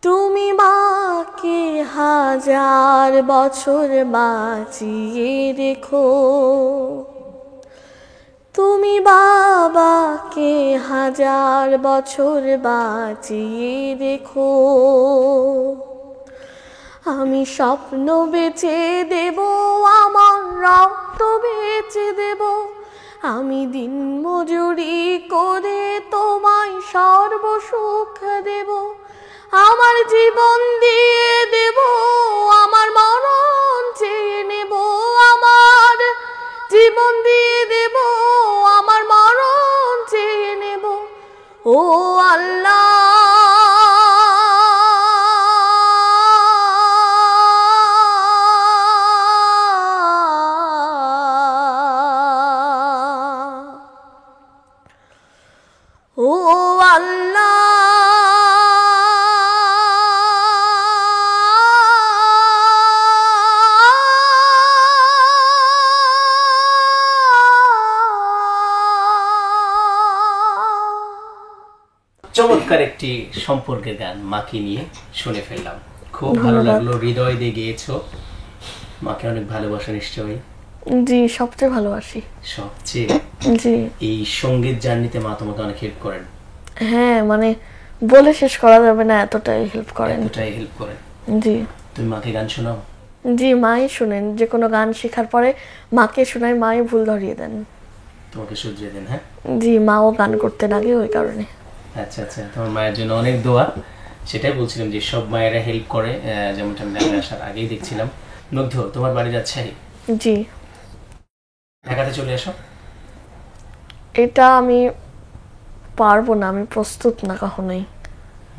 তুমি মাকে হাজার বছর বাঁচিয়ে রেখো, তুমি বাবাকে হাজার বছর বাঁচিয়ে রেখো। আমি স্বপ্ন বেচে দেব, আমার রক্ত বেচে দেব, আমি দিন মজুরি করে তো সর্বসুখ দেব, আমার জীবন দিয়ে দেব, আমার মরণ চেয়ে নেব, আমার জীবন দিয়ে দেব, আমার মরণ চেয়ে নেব। ও আল্লাহ, ও আল্লাহ, চমৎকার একটি সম্পর্কের গান মাকে নিয়ে শুনে ফেললাম, খুব ভালো লাগলো, হৃদয় দিয়ে গেয়েছো। মাকে অনেক ভালোবাসা নিশ্চয়ই? জি, সবচেয়ে ভালোবাসি। সবচেয়ে? জি। এই সঙ্গীত জার্নিতে মা তোমাকে অনেক হেল্প করেন? হ্যাঁ, মানে বলে শেষ করা যাবে না, এতটাই হেল্প করেন। এতটাই হেল্প করেন? জি। তুমি মাকে গান শোনাও? জি, মাই শুনেন। যে কোনো গান শেখার পরে মাকে শোনাই, মাই ভুল ধরিয়ে দেন, তোমাকে শুধরিয়ে দেন? হ্যাঁ জি, মাও গান করতে লাগে ওই কারণে। আচ্ছা আচ্ছা, তোমার মায়ের জন্য অনেক দোয়া। সেটাই বলছিলাম যে সব মায়েরা হেল্প করে, যেমনটা আমি ঢাকায় আসার আগেই দেখছিলাম। মুগ্ধ, তোমার বাড়ি রাজশাহী? জি। ঢাকাতে চলে আসো। এটা আমি পারবো না, আমি প্রস্তুত না কখনোই।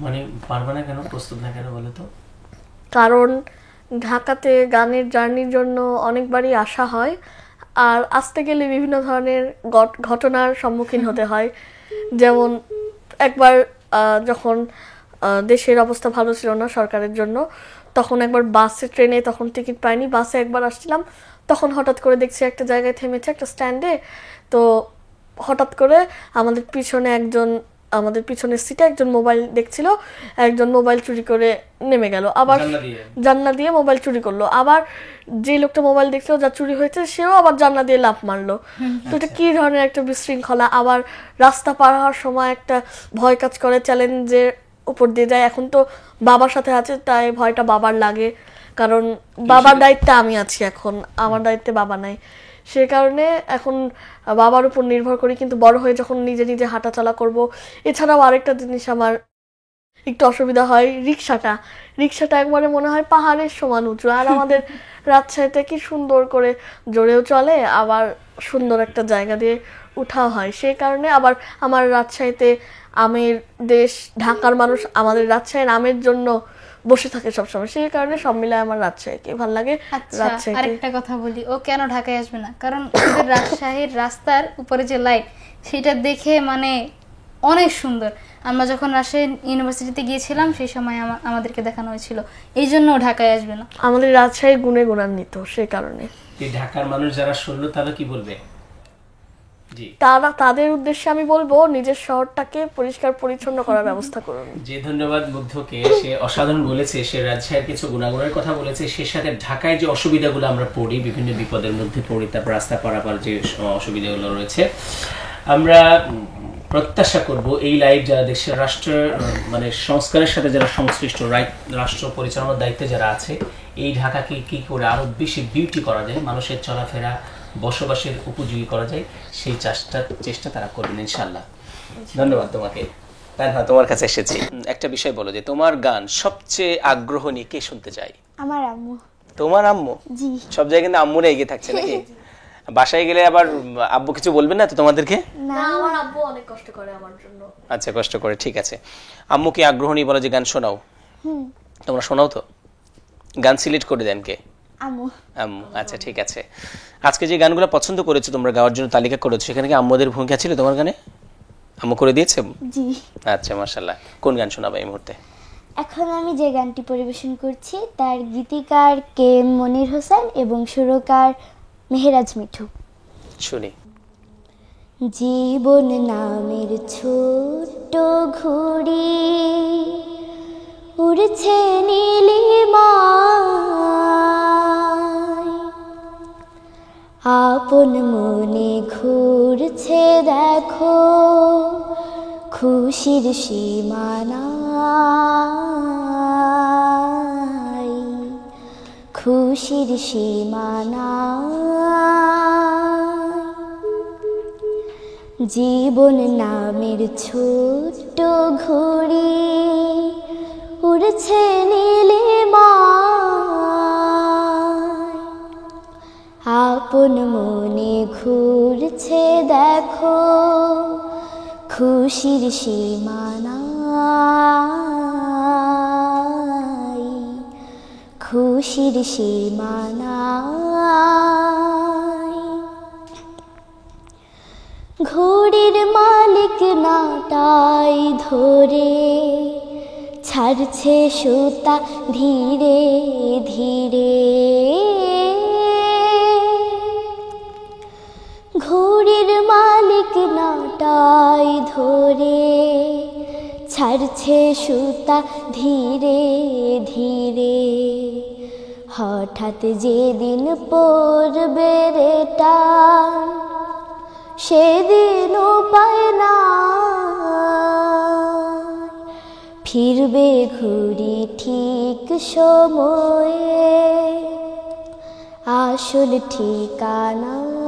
মানে পারবে না কেন, প্রস্তুত না কেন বলো তো? কারণ ঢাকাতে গানের জার্নির জন্য অনেকবারই আসা হয়, আর আসতে গেলে বিভিন্ন ধরনের ঘটনার সম্মুখীন হতে হয়। যেমন একবার যখন দেশের অবস্থা ভালো ছিল না সরকারের জন্য, তখন একবার বাসে, ট্রেনে তখন টিকিট পাইনি, বাসে একবার আসছিলাম, তখন হঠাৎ করে দেখছি একটা জায়গায় থেমেছে, একটা স্ট্যান্ডে। তো হঠাৎ করে আমাদের পিছনের সিটে একজন মোবাইল দেখছিল, একজন মোবাইল চুরি করে নেমে গেল, আবার জানলা দিয়ে মোবাইল চুরি করলো। আবার যে লোকটা মোবাইল দেখছিল, যা চুরি হয়েছে, সেও আবার জানলা দিয়ে লাফ মারলো। তো এটা কি ধরনের একটা বিশৃঙ্খলা! আবার রাস্তা পার হওয়ার সময় একটা ভয় কাজ করে, চ্যালেঞ্জের উপর দিয়ে যায়। এখন তো বাবার সাথে আছে, তাই ভয়টা বাবার লাগে, কারণ বাবার দায়িত্বে আমি আছি, এখন আমার দায়িত্বে বাবা নাই। সে কারণে এখন বাবার উপর নির্ভর করি। কিন্তু বড় হয়ে যখন নিজে নিজে হাঁটাচলা করব, এছাড়াও আরেকটা জিনিস আমার একটু অসুবিধা হয়, রিক্সাটা একবারে মনে হয় পাহাড়ের সমান উঁচু। আর আমাদের রাজশাহীতে কি সুন্দর করে জোরেও চলে, আবার সুন্দর একটা জায়গা দিয়ে উঠাও হয়। সেই কারণে আবার আমার রাজশাহীতে আমের দেশ, ঢাকার মানুষ আমাদের রাজশাহীর আমের জন্য বসে থাকে সবসময়। সেই কারণে সব মিলায় আমার রাজশাহীকে ভালো লাগে। রাজশাহী আরেকটা কথা বলি, ও কেন ঢাকায় আসবে না, কারণ ওদের রাজশাহীর রাস্তার উপরে যে লাইট, সেটা দেখে মানে অনেক সুন্দর। আমরা যখন রাজশাহী ইউনিভার্সিটিতে গিয়েছিলাম, সেই সময় আমাদেরকে দেখানো হয়েছিল, এই জন্য ও ঢাকায় আসবে না। আমাদের রাজশাহী গুণে গুণান্বিত, সেই কারণে। ঢাকার মানুষ যারা শুনলো তারা কি বলবে? তাদের উদ্দেশ্যে আমি বলবো, নিজের শহরটাকে পরিষ্কার পরিচ্ছন্ন করার ব্যবস্থা করুন। যে ধন্যবাদ মুগ্ধকে, সে অসাধারণ বলেছে, সে রাজশাহীর কিছু গুণাগুণের কথা বলেছে, সে সাথে ঢাকায় যে অসুবিধাগুলো আমরা পড়ি, বিভিন্ন বিপদের মধ্যে পড়ি, তারপর রাস্তা পারাপার যে অসুবিধাগুলো রয়েছে, আমরা প্রত্যাশা করব এই লাইভ যারা দেশের রাষ্ট্রের মানে সংস্কারের সাথে যারা সংশ্লিষ্ট, রাষ্ট্র পরিচালনার দায়িত্বে যারা আছে, এই ঢাকাকে কি করে আরো বেশি বিউটি করা যায়, মানুষের চলাফেরা বসবাসের উপযোগী করা যায়, সেই চেষ্টা তারা করবেন ইনশাআল্লাহ। ধন্যবাদ তোমাকে। তানহা, তোমার কাছে এসেছি, একটা বিষয় বলো যে তোমার গান সবচেয়ে আগ্রহ নিয়ে কে শুনতে চায়? আমার আম্মু। তোমার আম্মু? জি। সব জায়গায় কিন্তু আম্মুরা এগিয়ে থাকছে নাকি? বাসায় গেলে আবার আব্বু কিছু বলবেন না তো তোমাদেরকে? না, আমার আব্বু অনেক কষ্ট করে আমার জন্য। আচ্ছা, কষ্ট করে, ঠিক আছে। আম্মুকে আগ্রহ নিয়ে বলো যে গান শোনাও। তোমরা শোনাও তো? গান সিলেক্ট করে দেন কে? আম্মু। আম্মু, আচ্ছা ঠিক আছে। আজকে যে গানগুলো পছন্দ করেছো তোমরা, গাওয়ার জন্য তালিকা করেছো, সেখানে কি আম্মুদের ভূমিকা ছিল তোমার গানে? আম্মু করে দিয়েছে? জি। আচ্ছা, মাশাআল্লাহ। কোন গান শোনাবে এই মুহূর্তে? এখন আমি যে গানটি পরিবেশন করছি তার গীতিকার কে মনির হোসেন এবং সুরকার মেহেরাজ মিঠু। শুনি। জীবন নামের ছোট্ট ঘুড়ি উড়ছে নীলিমায়, আপন মনে ঘুরছে দেখো খুশির সীমানায়, খুশির সীমানায়। জীবন নামের ছোট্ট ঘড়ি উড়ছে নীলিমায়, আপন মনে ঘুরছে দেখো খুশির সীমানায়, খুশির সীমানায়। ঘড়ির মালিক নাটাই ধরে ছাড়ছে সুতা ধীরে ধীরে, ঘড়ির মালিক নাটাই ধরে ছাড়ছে সুতা ধীরে ধীরে। হঠাৎ যেদিন পড়বে রে টান সেদিন উপায় না, ফিরবে ঘুড়ি ঠিক সময়ে আসল ঠিকানায়,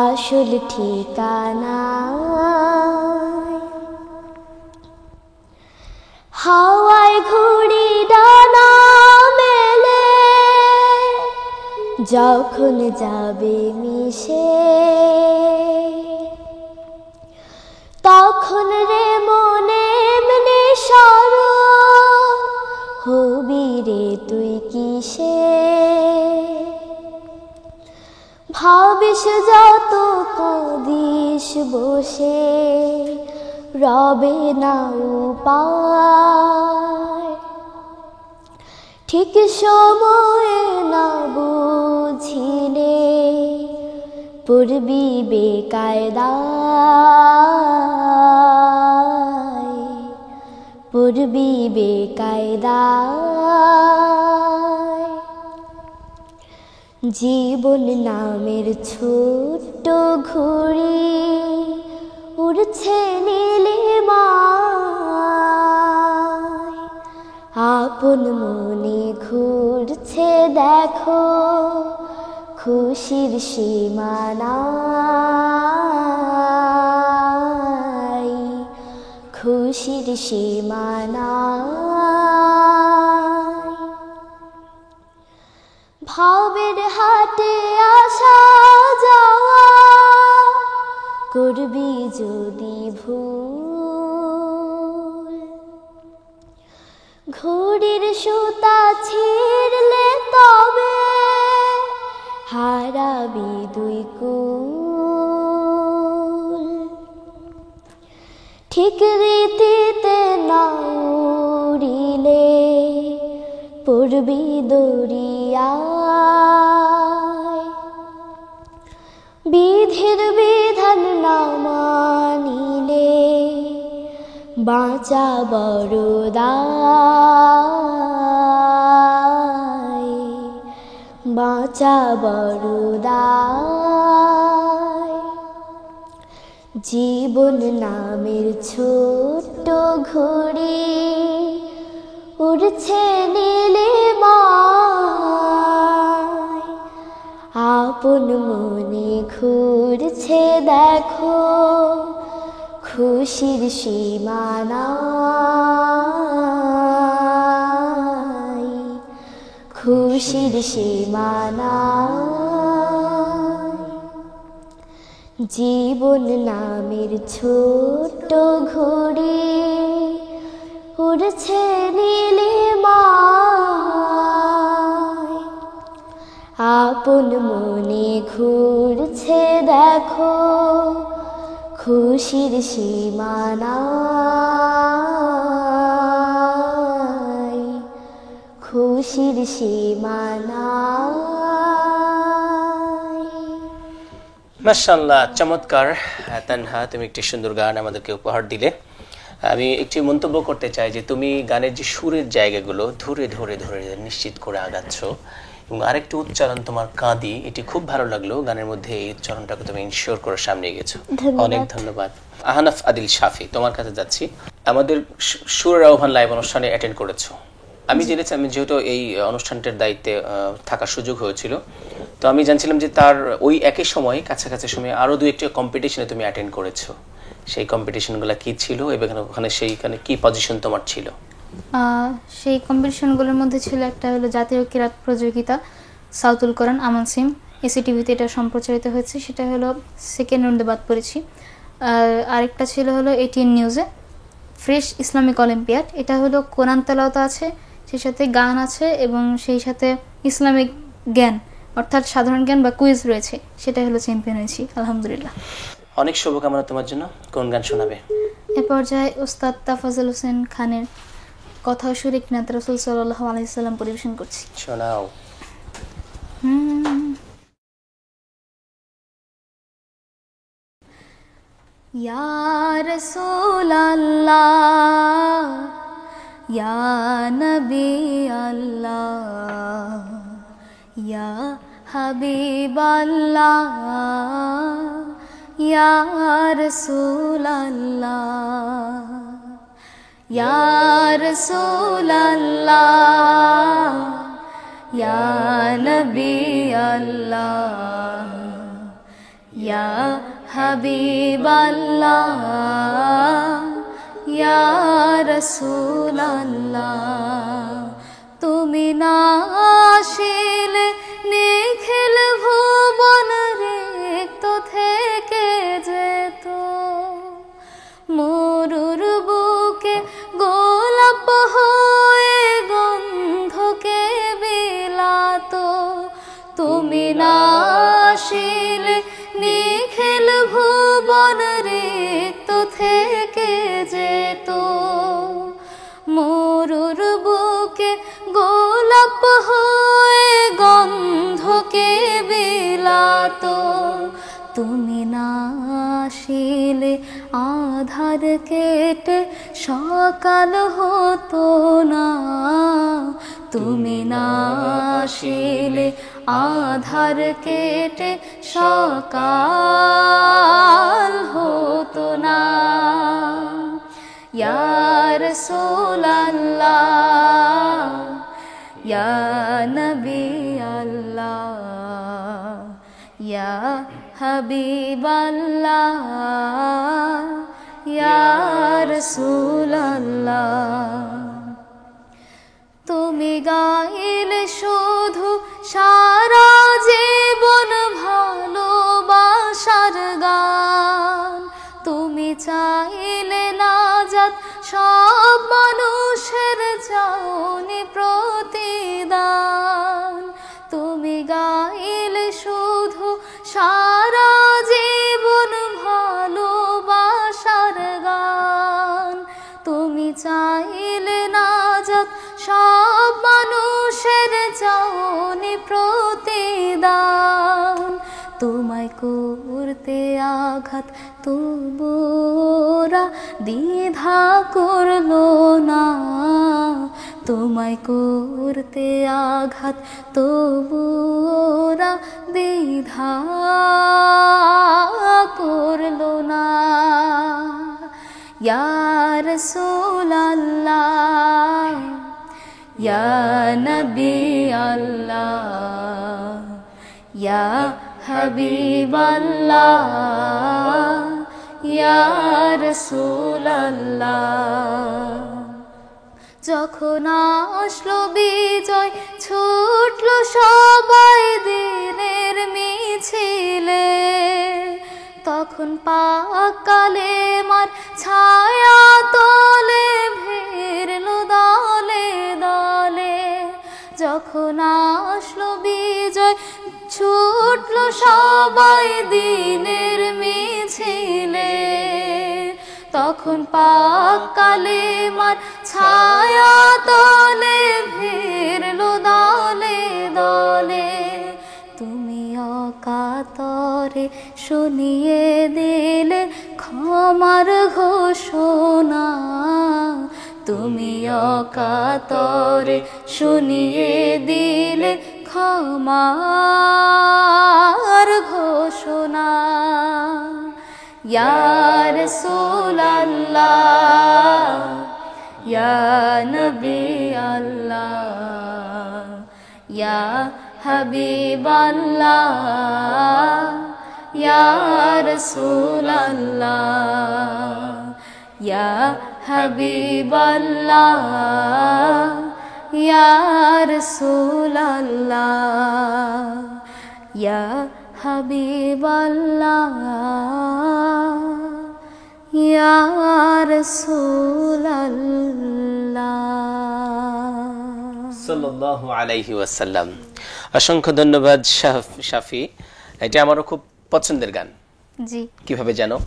আসল ঠিকানায়। হাওয়ায় ঘুড়ি ডানা মেলে যখন যাবে মিশে, তখন রে মনে এমনি স্মরণ হবি রে তুই কিসে। ভাবিস যত কাঁদিস বসে রবে না উপায়, ঠিক সময়ে না বুঝিলে পড়বি বেকায়দায়, পড়বি বেকায়দায়। জীবন নামের ছোট্ট ঘড়ি উড়ছে নীলিমায়, আপন মনে ঘুরছে দেখো খুশির সীমানায়, খুশির সীমানায়। ভাবের হাটে আসা যাওয়া করবি যদি ভুল, ঘড়ির সুতা ছিঁড়লে তবে হারাবি দুই কুল। ঠিক রীতিতে না উড়িলে পড়বি দরিয়ায়, বিধির বিধান না মানিলে বাঁচা বড় দায়, বাঁচা বড় দায়। জীবন নামের ছোট্ট ঘড়ি উড়ছে নীলিমায়, আপন মনে ঘুরছে দেখো খুশির সীমানায়, খুশির সীমানায়। জীবন নামের ছোট্ট ঘড়ি উড়ছে নীলিমায়, আপন মনে ঘুরছে দেখো খুশির সীমানায়, খুশির সীমানায়। মাশাআল্লাহ, চমৎকার তানহা, তুমি একটি সুন্দর গান আমাদেরকে উপহার দিলে। আমি একটি মন্তব্য করতে চাই যে তুমি গানের যে সুরের জায়গাগুলো ধরে ধরে ধরে নিশ্চিত করে আগাচ্ছ, এবং আরেকটি উচ্চারণ তোমার কাঁদি, এটি খুব ভালো লাগলো। গানের মধ্যে এই উচ্চারণটাকে তুমি ইনশিওর করে সামনে গেছো, অনেক ধন্যবাদ। আহনাফ আদিল শাফি, তোমার কাছে যাচ্ছি। আমাদের সুরের আহ্বান লাইভ অনুষ্ঠানে অ্যাটেন্ড করেছো, আমি জেনেছি, আমি যেহেতু এই অনুষ্ঠানটির দায়িত্বে থাকার সুযোগ হয়েছিল, তো আমি জানছিলাম যে তার ওই একই সময় কাছাকাছি সময়ে আরো দুই একটা কম্পিটিশনে তুমি অ্যাটেন্ড করেছো, সেই কম্পিটিশনগুলো কি ছিল এবং সেইখানে কি পজিশন তোমার ছিল? সেই কম্পিটিশনগুলোর মধ্যে ছিল একটা হলো জাতীয় ক্রীড়া প্রতিযোগিতা সাউতুল কোরআন আমান সিম, এসিটিভিতে এটা সম্প্রচারিত হয়েছে, সেটা হলো সেকেন্ড রাউন্ডে বাদ পড়েছি। আরেকটা ছিল হলো এটিএন নিউজে ফ্রেশ ইসলামিক অলিম্পিয়াড, এটা হলো কোরআন তেলাওয়াত আছে, সেই সাথে গান আছে এবং সেই সাথে ইসলামিক জ্ঞান অর্থাৎ সাধারণ জ্ঞান বা কুইজ রয়েছে, সেটা হলো চ্যাম্পিয়ন হয়েছি আলহামদুলিল্লাহ। অনেক শুভকামনা তোমার জন্য। কোন গান শোনাবে? এ পর্যায়ে ওস্তাদ তাফাজ্জল হোসেন খানের কথা সুরে কিনাত রাসূল সাল্লাল্লাহু আলাইহি সাল্লাম পরিবেশন করছি। শোনাও। ইয়া রাসূলাল্লাহ ইয়া নবী আল্লাহ ইয়া হাবিবাল্লাহ ইয়া রাসূলাল্লাহ ইয়া রাসূলাল্লাহ ইয়া নবী আল্লাহ ইয়া হাবিবাল্লাহ ইয়া রাসূলাল্লাহ তুমি না আসিলে নিখিল ভুবন রিক্ত থেকে যেত, মরুর বুকে গোলাপ হয়ে গন্ধকে বিলাতো, তুমি না আসিলে নিখিল ভুবন রিক্ত থেকে যেত, মরুর বুকে গোলাপ হয়ে গন্ধকে বিলাতো, তুমি না আসিলে আধার কেটে সকাল হতো না, তুমি না আসিলে আধার কেটে সকাল হতো না। ইয়া রাসূলাল্লাহ ইয়া নবী আল্লাহ ইয়া হাবিবাল্লাহ ইয়া রাসূলাল্লাহ তুমি গাইলে শুধু সারা জীবন ভালোবাসার গান, তুমি চাইলে নাজাত সব মানুষের চাওনি প্রতিদান, তুমি গাইলে শুধু সারা জীবন ভালোবাসার গান, তুমি চাইলে নাজাত সব মানুষের চাওনি প্রতিদান, তোমায় করতে আঘাত তবুরা দ্বিধা করলো না, তোমায় করতে আঘাত তবুরা দ্বিধা করলো না। ইয়া রাসূলাল্লাহ ইয়া নবী আল্লাহ ইয়া হাবিবাল্লাহ ইয়া রাসূলাল্লাহ যখন আসলো বিজয় ছুটলো সবাই দিনের মিছিলে, তখন পাক কালেমার ছায়া তলে ভিড়লো দলে দলে, যখন আসলো বিজয় ছুটলো সবাই দিনের মিছিলে, তখন পাক কালেমার ছায়া তলে ভিড়লো দলে দলে, তুমি অকাতরে শুনিয়ে দিলে ক্ষমার ঘোষণা, তুমি অকাতরে শুনিয়ে দিলে ক্ষমার ঘোষণা। ইয়া রাসূলাল্লাহ ইয়া নবী আল্লাহ ইয়া হাবিবাল্লাহ ইয়া রাসূলাল্লাহ ইয়া হাবিবাল্লাহ ইয়া রাসূলাল্লাহ ইয়া হাবিবাল্লাহ ইয়া রাসূলাল্লাহ সাল্লাল্লাহু আলাইহি ওয়াসাল্লাম। অসংখ্য ধন্যবাদ শাফি। এটা আমারও খুব পছন্দের গান। জি, কিভাবে জানো?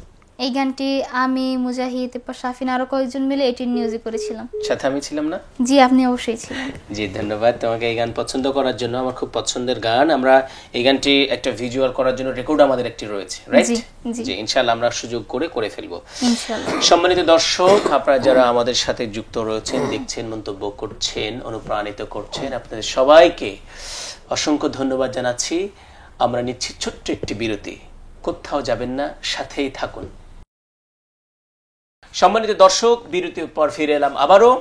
এই গানটি আমি, মুজাহিদ, এরপর শাফিন আরো কয়েকজন মিলে এটির মিউজিক করেছিলাম। সাথে আমি ছিলাম না? জি, আপনি অবশ্যই ছিলেন। জি, ধন্যবাদ তোমাকে এই গান পছন্দ করার জন্য। আমার খুব পছন্দের গান। আমরা এই গানটি একটা ভিজুয়াল করার জন্য রেকর্ড আমাদের একটি রয়েছে, রাইট? জি, ইনশাআল্লাহ আমরা সুযোগ করে ফেলবো ইনশাআল্লাহ। সম্মানিত দর্শক, আপনারা যারা আমাদের সাথে যুক্ত রয়েছেন, দেখছেন, মন্তব্য করছেন, অনুপ্রাণিত করছেন, আপনাদের সবাইকে অসংখ্য ধন্যবাদ জানাচ্ছি। আমরা নিচ্ছি ছোট্ট একটি বিরতি। কোথাও যাবেন না, সাথেই থাকুন। সম্মানিত দর্শক, বিরতির পর ফিরে এলাম আবারও।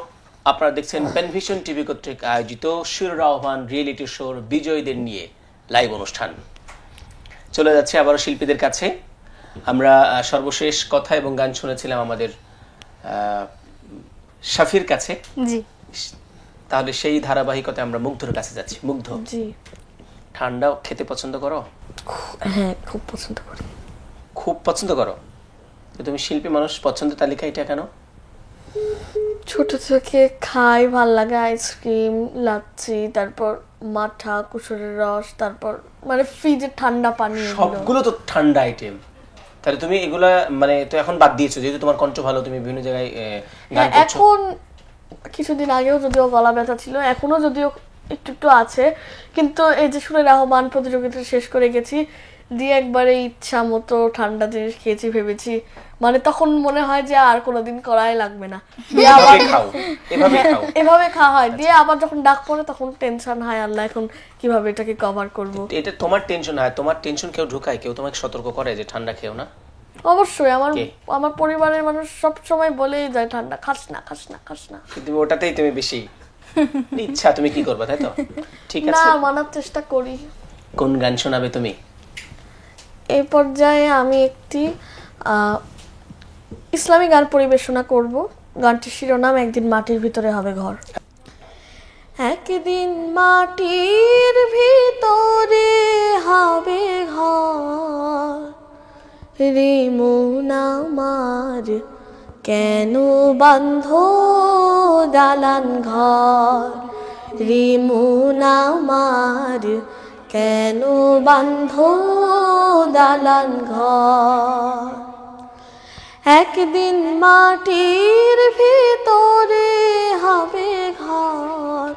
আপনারা দেখছেন পেনভিশন টিভি কর্তৃক আয়োজিত সুরের আহ্বান রিয়েলিটি শোর বিজয়ীদের নিয়ে লাইভ অনুষ্ঠান। চলে যাচ্ছে আবারও শিল্পীদের কাছে। আমরা সর্বশেষ কথা এবং গান শুনেছিলাম আমাদের শাফির কাছে। জি, তাহলে সেই ধারাবাহিকতায় আমরা মুগ্ধর কাছে যাচ্ছি। মুগ্ধ, জি, ঠান্ডা খেতে পছন্দ করো? হ্যাঁ, খুব পছন্দ করি। খুব পছন্দ করো? তো তুমি শিল্পী মানুষ, পছন্দের তালিকা এটা কেন? ছোট থেকে খাই, ভাল লাগে আইসক্রিম, লাচ্ছি, তারপর মাঠা, কুসুরের রস, তারপর মানে ফ্রিজের ঠান্ডা পানি, সবগুলো তো ঠান্ডা আইটেম। তাহলে তুমি এগুলা মানে তো এখন বাদ দিয়েছো, যেহেতু তোমার কণ্ঠ ভালো, তুমি বিভিন্ন জায়গায় গান করছো। এখন কিছুদিন আগেও যদিও গলা ব্যথা ছিল, এখনো যদিও একটু একটু আছে, কিন্তু এই যে সুরের আহ্বান প্রতিযোগিতা শেষ করে গেছি, দিয়ে একবারে ইচ্ছা মতো ঠান্ডা জিনিস খেয়েছি, ভেবেছি মানে তখন মনে হয় যে আর কোনোদিন করাই লাগবে না, এভাবে খাওয়া হয়। দিয়ে আবার যখন ডাক পড়ে তখন টেনশন হয়, আল্লাহ এখন কিভাবে এটাকে কভার করব। এটা তোমার টেনশন হয়? তোমার টেনশন কেউ ঢুকায়? কেউ তোমাকে সতর্ক করে যে ঠান্ডা খেও না? অবশ্যই আমার পরিবারের মানুষ সব সময় বলেই যায় ঠান্ডা খাস না, খাস না, খাস না। কিন্তু ওটাতেই তুমি বেশি ইচ্ছা, তুমি কি করবে, তাই তো? ঠিক আছে, না, মানার চেষ্টা করি। কোন গান শোনাবে তুমি? এই পর্যায়ে আমি একটি ইসলামী গান পরিবেশনা করব। গানটির শিরোনাম একদিন মাটির ভিতরে হবে ঘর। একদিন মাটির ভিতরে হবে ঘর, রে মন আমার কেন বান্ধ দালান ঘর, রে মন আমার কেন বান্ধ দালান ঘর। একদিন মাটির ভিতরে হবে ঘর,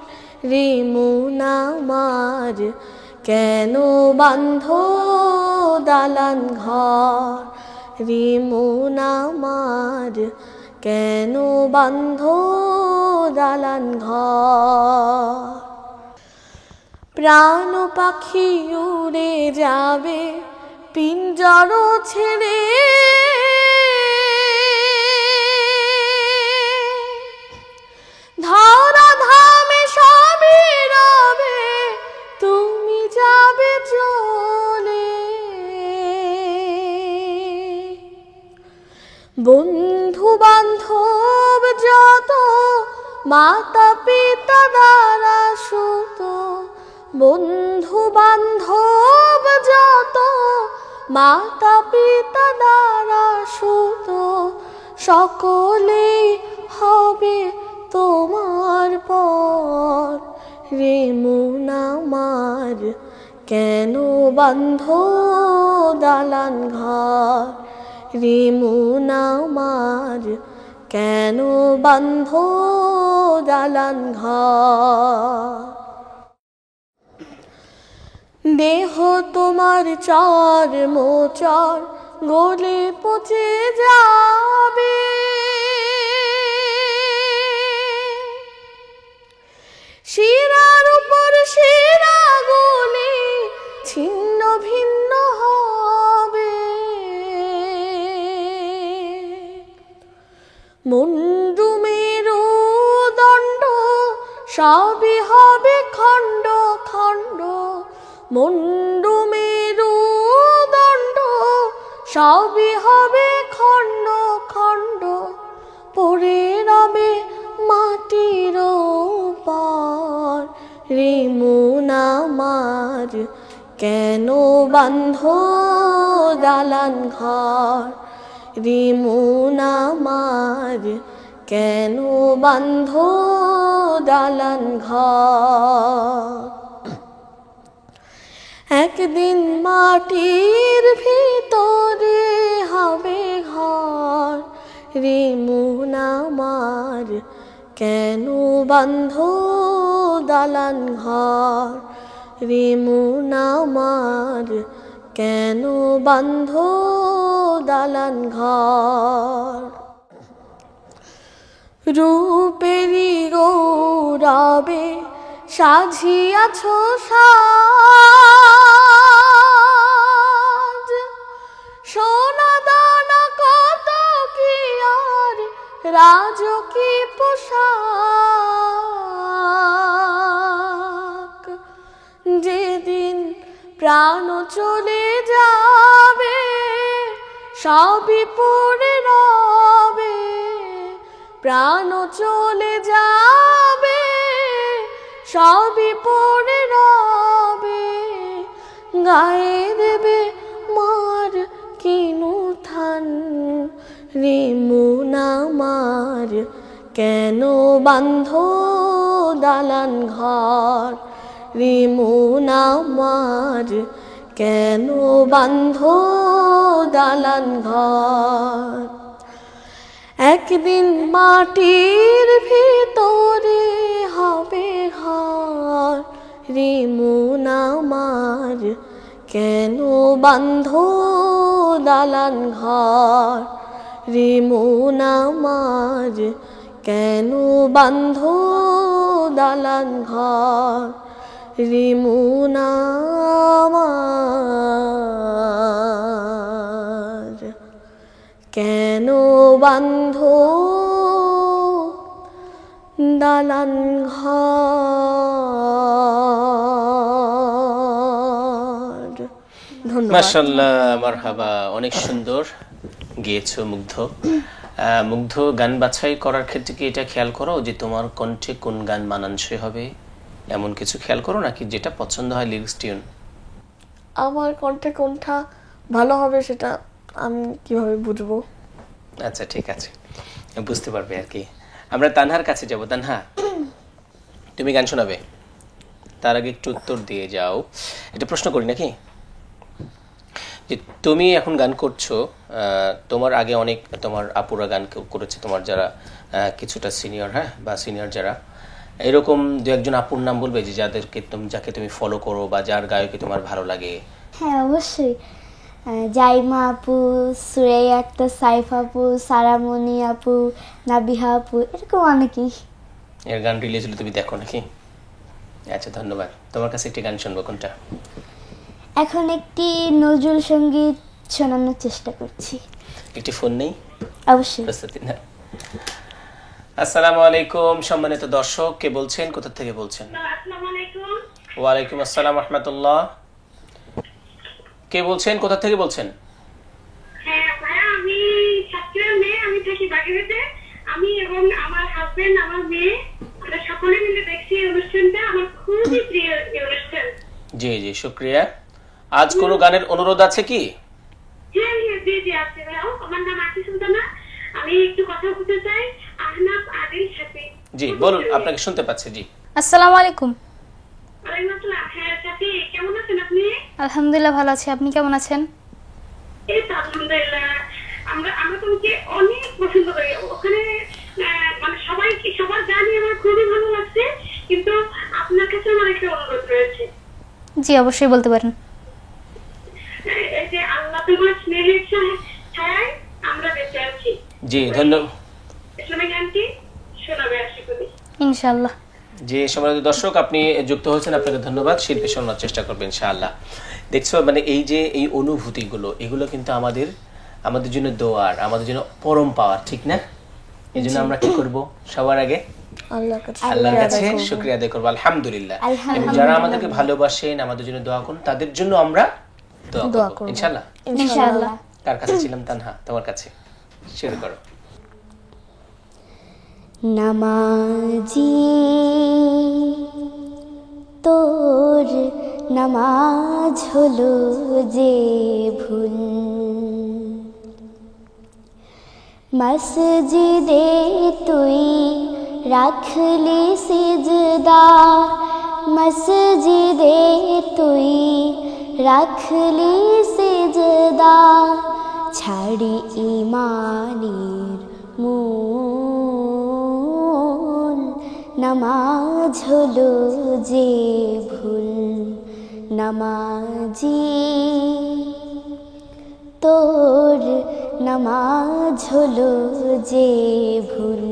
রে মন আমার কেন বান্ধ দালান ঘর, রে মন আমার কেন বান্ধ দালান ঘর। প্রাণ পাখি উড়ে যাবে পিঞ্জর ছেড়ে, ধরা ধামে সবই রবে, তুমি যাবে চলে। বন্ধু বান্ধব যত, মাতা পিতা দ্বারা সুত, বন্ধু বান্ধব যত, মাতা পিতা দ্বারা সুত, সকলেই হবে তোমার পর, রে মন আমার কেন বান্ধ দালান ঘর, রে মন আমার কেন বান্ধ দালান ঘর। দেহ তোমার চার মোচার গলে পচে যাবে, শিরার উপর শিরা গলে ছিন্ন ভিন্ন হবে, মুন্ডু মেরু দণ্ড সবই হবে খণ্ড খণ্ড, মুন্ডু মেরু দণ্ড সবই হবে খণ্ড খণ্ড, পড়ে রবে মাটির উপর। রে মন আমার কেন বাঁধ দালান ঘর, রে মন আমার কেন বাঁধ দালান ঘর। একদিন মাটির ভিতরে হবে ঘর, রে মন আমার কেন বাঁধ দালান ঘর, রে মন আমার কেন বাঁধ দালান ঘর। রূপেরি গৌরবে সাজিয়াছ সাজ, সোনা দানা কত কি আর রাজকী পোশাক। যেদিন প্রাণ চলে যাবে সবই পড়ে রবে, প্রাণ চলে যাবে সবই পড়ে রবে, গায়ে দেবে মার কিনু থান, রে মন আমার কেন বাঁধ দালান ঘর, রে মন আমার কেন বাঁধ দালান ঘর। একদিন মাটির ভিতরে হবে ঘর, রে মন আমার কেন বাঁধ দালান ঘর, রে মন আমার কেন বাঁধ দালান ঘর, রে মন আমার কেন বাঁধ দালান ঘর। ধন্যবাদ। মাশাআল্লাহ, মারহাবা, অনেক সুন্দর গেয়েছো মুগ্ধ। মুগ্ধ, গান বাছাই করার ক্ষেত্রে কি এটা খেয়াল করো যে তোমার কণ্ঠে কোন গান মানানসই হবে, এমন কিছু খেয়াল করো নাকি যেটা পছন্দ হয় লিরিক্স টিউন? আমার কণ্ঠে কোনটা ভালো হবে সেটা আমি কিভাবে বুঝবো? আচ্ছা ঠিক আছে, বুঝতে পারবে আর কি। আমরা তানহার কাছে যাব। তানহা, তুমি গান শোনাবে, তার আগে একটু উত্তর দিয়ে যাও। এটা প্রশ্ন করি নাকি, যে তুমি এখন গান করছো, তোমার আগে অনেক তোমার আপুরা গান করেছে, তোমার যারা কিছুটা সিনিয়র, হ্যাঁ, বা সিনিয়র যারা, এরকম দু একজন আপুর নাম বলবে যে যাকে তুমি ফলো করো বা যার গায়কে তোমার ভালো লাগে? হ্যাঁ অবশ্যই, জাইমা আপু, সুরাইয়া আক্তার, সাইফ আপু, সারামণি আপু, নাবিহা আপু, এরকম অনেকেই। এর গান রিলিজ হলে তুমি দেখো নাকি? আচ্ছা ধন্যবাদ। তোমার কাছে একটি গান শুনবো, কোনটা? এখন একটি নজরুল সঙ্গীত শোনানোর চেষ্টা করছি। একটি ফোন নেই? অবশ্যই। প্রস্তুতি না? আসসালামু আলাইকুম সম্মানিত দর্শক, কে বলছেন, কোথা থেকে বলছেন? ওয়ালাইকুম আসসালাম রাহমাতুল্লাহ। কে বলছেন, কোথা থেকে বলছেন? হ্যাঁ ভাইয়া, আমি ছাত্রের মেয়ে, আমি থাকি বাগেরহাটে। আমি এবং আমার হাজবেন্ড, আমার মেয়ে, আমরা সকলে মিলে দেখছি এই অনুষ্ঠানটা। আমার খুবই প্রিয় এই অনুষ্ঠান। জি জি, শুকরিয়া। আজ কোনো গানের অনুরোধ আছে কি? হ্যাঁ হ্যাঁ, জি জি আছে ভাইয়া। আমার নাম আকি সুলতানা। আমি একটু কথা বলতে চাই আহনাফ আদিল সাথে। জি বলুন, আপনাকে শুনতে পাচ্ছি। জি আসসালামু আলাইকুম। ওয়ালাইকুম আসসালাম। হ্যাঁ সাথী, কেমন আছেন আপনি? আলহামদুলিল্লাহ ভালো আছি, আপনি কেমন আছেন? এই তো আলহামদুলিল্লাহ। আমরা তোমাকে অনেক পছন্দ করি। ওখানে মানে সবার গানই আমার খুবই ভালো লাগছে, কিন্তু আপনার কাছে আমার একটা অনুরোধ রয়েছে। জি অবশ্যই বলতে পারেন। এই যে আল্লাহ তোমার স্নেহের ছায়ায় আমরা বেঁচে আছি, জি ধন্যবাদ। ইসলামী গানটি শোনাবে আশা করি ইনশাআল্লাহ। যে সম্মানিত দর্শক, আপনি যুক্ত হয়েছেন, আপনাকে ধন্যবাদ। শিল্পী শোনার চেষ্টা করবেন ইনশাআল্লাহ। দেখছো, মানে এই যে এই অনুভূতিগুলো, এগুলো কিন্তু আমাদের জন্য দোয়ার, আমাদের জন্য পরম পাওয়ার, ঠিক না? এই জন্য আমরা কি করব, সবার আগে আল্লাহর কাছে আল্লাহর কাছে শুকরিয়া আদায় করবো, আলহামদুলিল্লাহ। এবং যারা আমাদেরকে ভালোবাসেন, আমাদের জন্য দোয়া করুন, তাদের জন্য আমরা দোয়া করব ইনশাআল্লাহ। ইনশাআল্লাহ। কার কাছে ছিলাম তানহা? তোমার কাছে, শুরু করো। নামাজি তোর নামাজ হলো যে ভুল, মসজিদে তুই রাখলি সিজদা, মসজিদে তুই রাখলি সিজদা, ছাড়ি ইমানের মূল, নামাজ হলো যে ভুল, নামাজি তোর নামাজ হলো যে ভুল।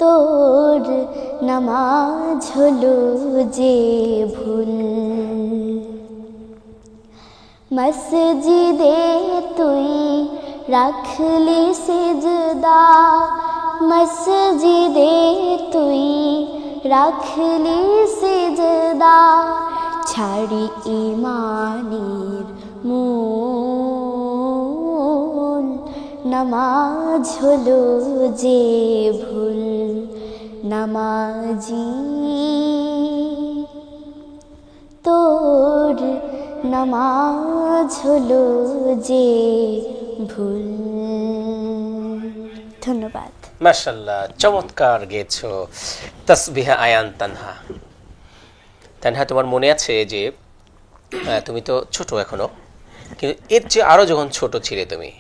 তোর নামাজ হলো যে ভুল, মসজিদে তুই রাখলি সিজদা, মসজিদে তুই রাখলি সিজদা, ছাড়ি ইমানের মূল, নামাজ হলো যে ভুল, নামাজি তোর নামাজ হলো যে ভুল। ধন্যবাদ। মাশাআল্লাহ, চমৎকার গেয়েছো তাসবিহা আয়ান তানহা। তানহা, তোমার মনে আছে যে তুমি তো ছোট এখনো, কিন্তু এর চেয়ে আরো যখন ছোট ছিলে তুমি,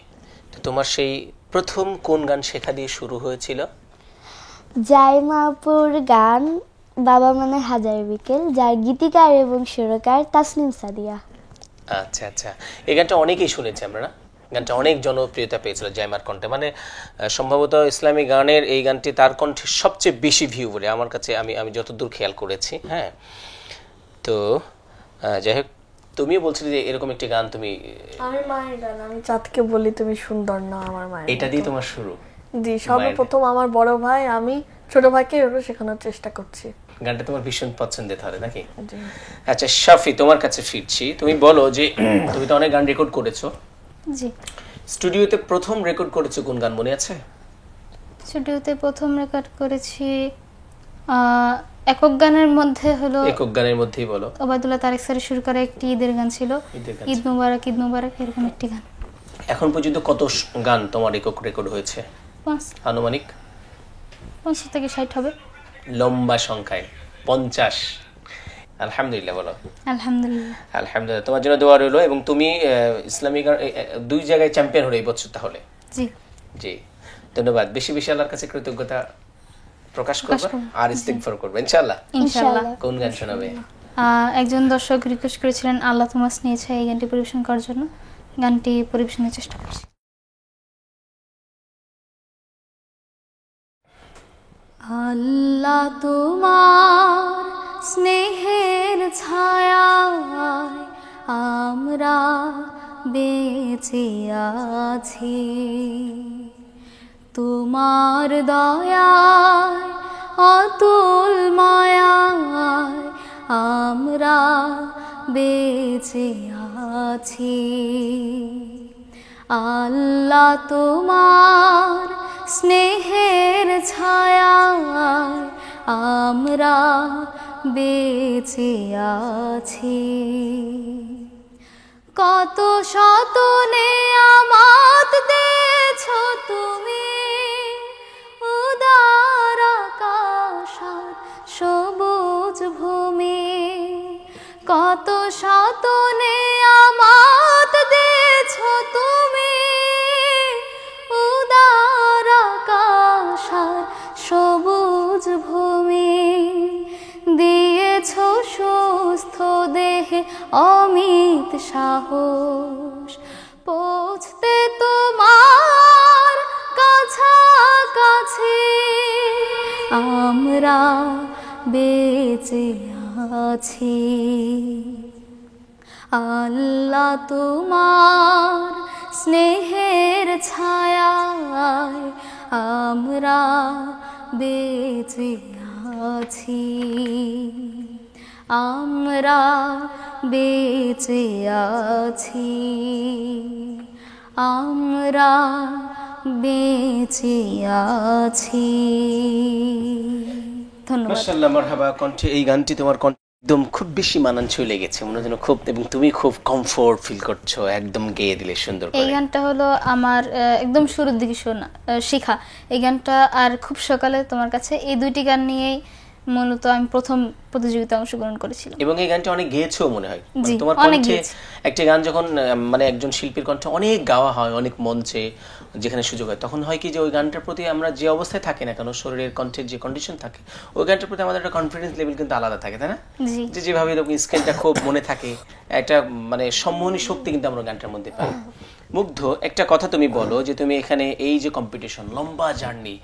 তো তোমার সেই প্রথম কোন গান শেখা দিয়ে শুরু হয়েছিল? জাইমাপুর গান বাবা মানে হাজার বিকেল, যার গীতিকার এবং সুরকার তাসনিম সাদিয়া। আচ্ছা আচ্ছা, এই গানটা অনেকেই শুনেছি আমরা, না? গানটা অনেক জনপ্রিয়তা পেয়েছিল জাইমার কণ্ঠে, মানে সম্ভবত ইসলামী গানের এই গানটি তার কণ্ঠে সবচেয়ে বেশি ভিউ বলে আমার কাছে, আমি যতদূর খেয়াল করেছি। হ্যাঁ, তো যাই হোক, তুমিও বলছিলে যে এরকম একটি গান তুমি, আমি মায়ের গান, আমি চাঁদকে বলি তুমি সুন্দর না আমার মায়ের এটা দিয়ে তোমার শুরু। জি, সর্বপ্রথম আমার বড় ভাই, আমি ছোট ভাইকে এভাবে শেখানোর চেষ্টা করছি। গানটা তোমার ভীষণ পছন্দের ধরে নাকি? জি। আচ্ছা শাফি, তোমার কাছে ফিরছি। তুমি বলো যে তুমি তো অনেক গান রেকর্ড করেছো, জি। স্টুডিওতে প্রথম রেকর্ড করেছো কোন গান মনে আছে? স্টুডিওতে প্রথম রেকর্ড করেছি একক গানের মধ্যে হলো, একক গানের মধ্যেই বলো। ওবায়দুল্লাহ তারেক স্যারের সুর করা একটি ঈদের গান ছিল, ঈদ মুবারক ঈদ মুবারক, এরকম একটি গান। এখন পর্যন্ত কত গান তোমার একক রেকর্ড হয়েছে 5 আনুমানিক? 50 থেকে 60 হবে। লম্বা সংখ্যায় 50। আলহামদুলিল্লাহ বলো। আলহামদুলিল্লাহ। আলহামদুলিল্লাহ, তোমার জন্য দোয়া রইলো। এবং তুমি ইসলামিক 2 জায়গায় চ্যাম্পিয়ন হলে এই বছর তাহলে। জি জি, ধন্যবাদ। বেশি বেশি আল্লাহর কাছে কৃতজ্ঞতা প্রকাশ করবে আর ইস্তিগফার করবে ইনশাআল্লাহ। ইনশাআল্লাহ। কোন গান শোনাবে? একজন দর্শক রিকোয়েস্ট করেছিলেন আল্লাহ তোমার স্নেহে এই গানটি পরিবেশন করার জন্য, গানটি পরিবেশনের চেষ্টা করছি। আল্লাহ তোমার স্নেহের ছায়ায় আমরা বেঁচে আছি, তোমার দয়ায় অতুল মায়ায় আমরা বেঁচে আছি। আল্লাহ তোমার স্নেহের ছায়ায় আমরা বেঁচে আছি। কত শত নেয়ামত দিয়েছো তুমি, উদার আকাশ আর সবুজ ভূমি। কত শত নেয়ামত দিয়েছো তুমি, উদার আকাশ আর সবুজ ভূমি। দিয়েছো সুস্থ দেহে অমিত সাহস, পৌঁছতে তোমার কাছাকাছি আমরা বেঁচে আছি। আল্লাহ তোমার স্নেহের ছায়ায় আমরা বেঁচে আছি, আমরা বেঁচে আছি, আমরা বেঁচে আছি। ধন্যবাদ। মাশাআল্লাহ, মারহাবা। কণ্ঠে এই গানটি তোমার কণ্ঠে একদম খুব বেশি মানানসই লেগেছে, মনে যেন খুব, এবং তুমি খুব কমফোর্ট ফিল করছো, একদম গেয়ে দিলে সুন্দর করে। এই গানটা হলো আমার একদম শুরুর দিকে শেখা এই গানটা, আর খুব সকালে তোমার কাছে, এই দুইটি গান নিয়েই মূলত আমি প্রথম প্রতিযোগিতায় অংশগ্রহণ করেছিলাম। এবং এই গানটি অনেক গেয়েছো মনে হয়, জি, তোমার অনেক কণ্ঠে গেয়েছি। একটি গান যখন মানে একজন শিল্পীর কণ্ঠে অনেক গাওয়া হয় অনেক মঞ্চে, যেখানে সুযোগ হয়, তখন হয় কি যে ওই গানটার প্রতি আমরা যে অবস্থায় থাকি না কেন, শরীরের কণ্ঠের যে কন্ডিশন থাকে, ওই গানটার প্রতি আমাদের একটা কনফিডেন্স লেভেল কিন্তু আলাদা থাকে, তাই না? জি। যে যেভাবে স্কেলটা খুব মনে থাকে, একটা মানে সম্মোহনী শক্তি কিন্তু আমরা গানটার মধ্যে পাই। মুগ্ধ, একটা কথা তুমি বলো যে তুমি এখানে এই যে কম্পিটিশন, লম্বা জার্নি,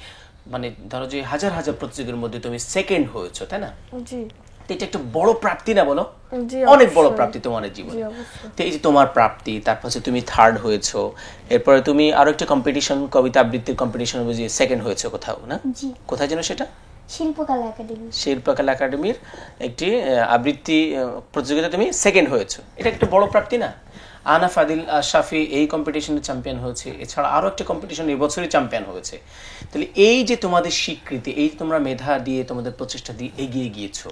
মানে ধরো যে হাজার হাজার প্রতিযোগীর মধ্যে তুমি সেকেন্ড হয়েছো, তাই না? জি। তো এটা একটা বড় প্রাপ্তি না বলো? জি, অনেক বড় অবশ্যই। প্রাপ্তি তোমার জীবনে। জি, অবশ্যই। তো এই যে তোমার প্রাপ্তি, তারপর হচ্ছে তুমি থার্ড হয়েছো, এরপরে তুমি আরো একটা কম্পিটিশন, কবিতা আবৃত্তির কম্পিটিশন বুঝিয়ে সেকেন্ড হয়েছো কোথাও, না? জি। কোথায় যেন সেটা? শিল্পকলা একাডেমি। শিল্পকলা একাডেমির একটি আবৃত্তি প্রতিযোগিতা তুমি সেকেন্ড হয়েছো, এটা একটা বড় প্রাপ্তি না? আনাফ আদিল শাফি এই কম্পিটিশনে চ্যাম্পিয়ন হয়েছে, এছাড়া আরো একটা কম্পিটিশন এই বছরই চ্যাম্পিয়ন হয়েছে। তাহলে এই যে তোমাদের স্বীকৃতি, এই তোমরা মেধা দিয়ে, তোমাদের প্রচেষ্টা দিয়ে এগিয়ে গিয়েছো,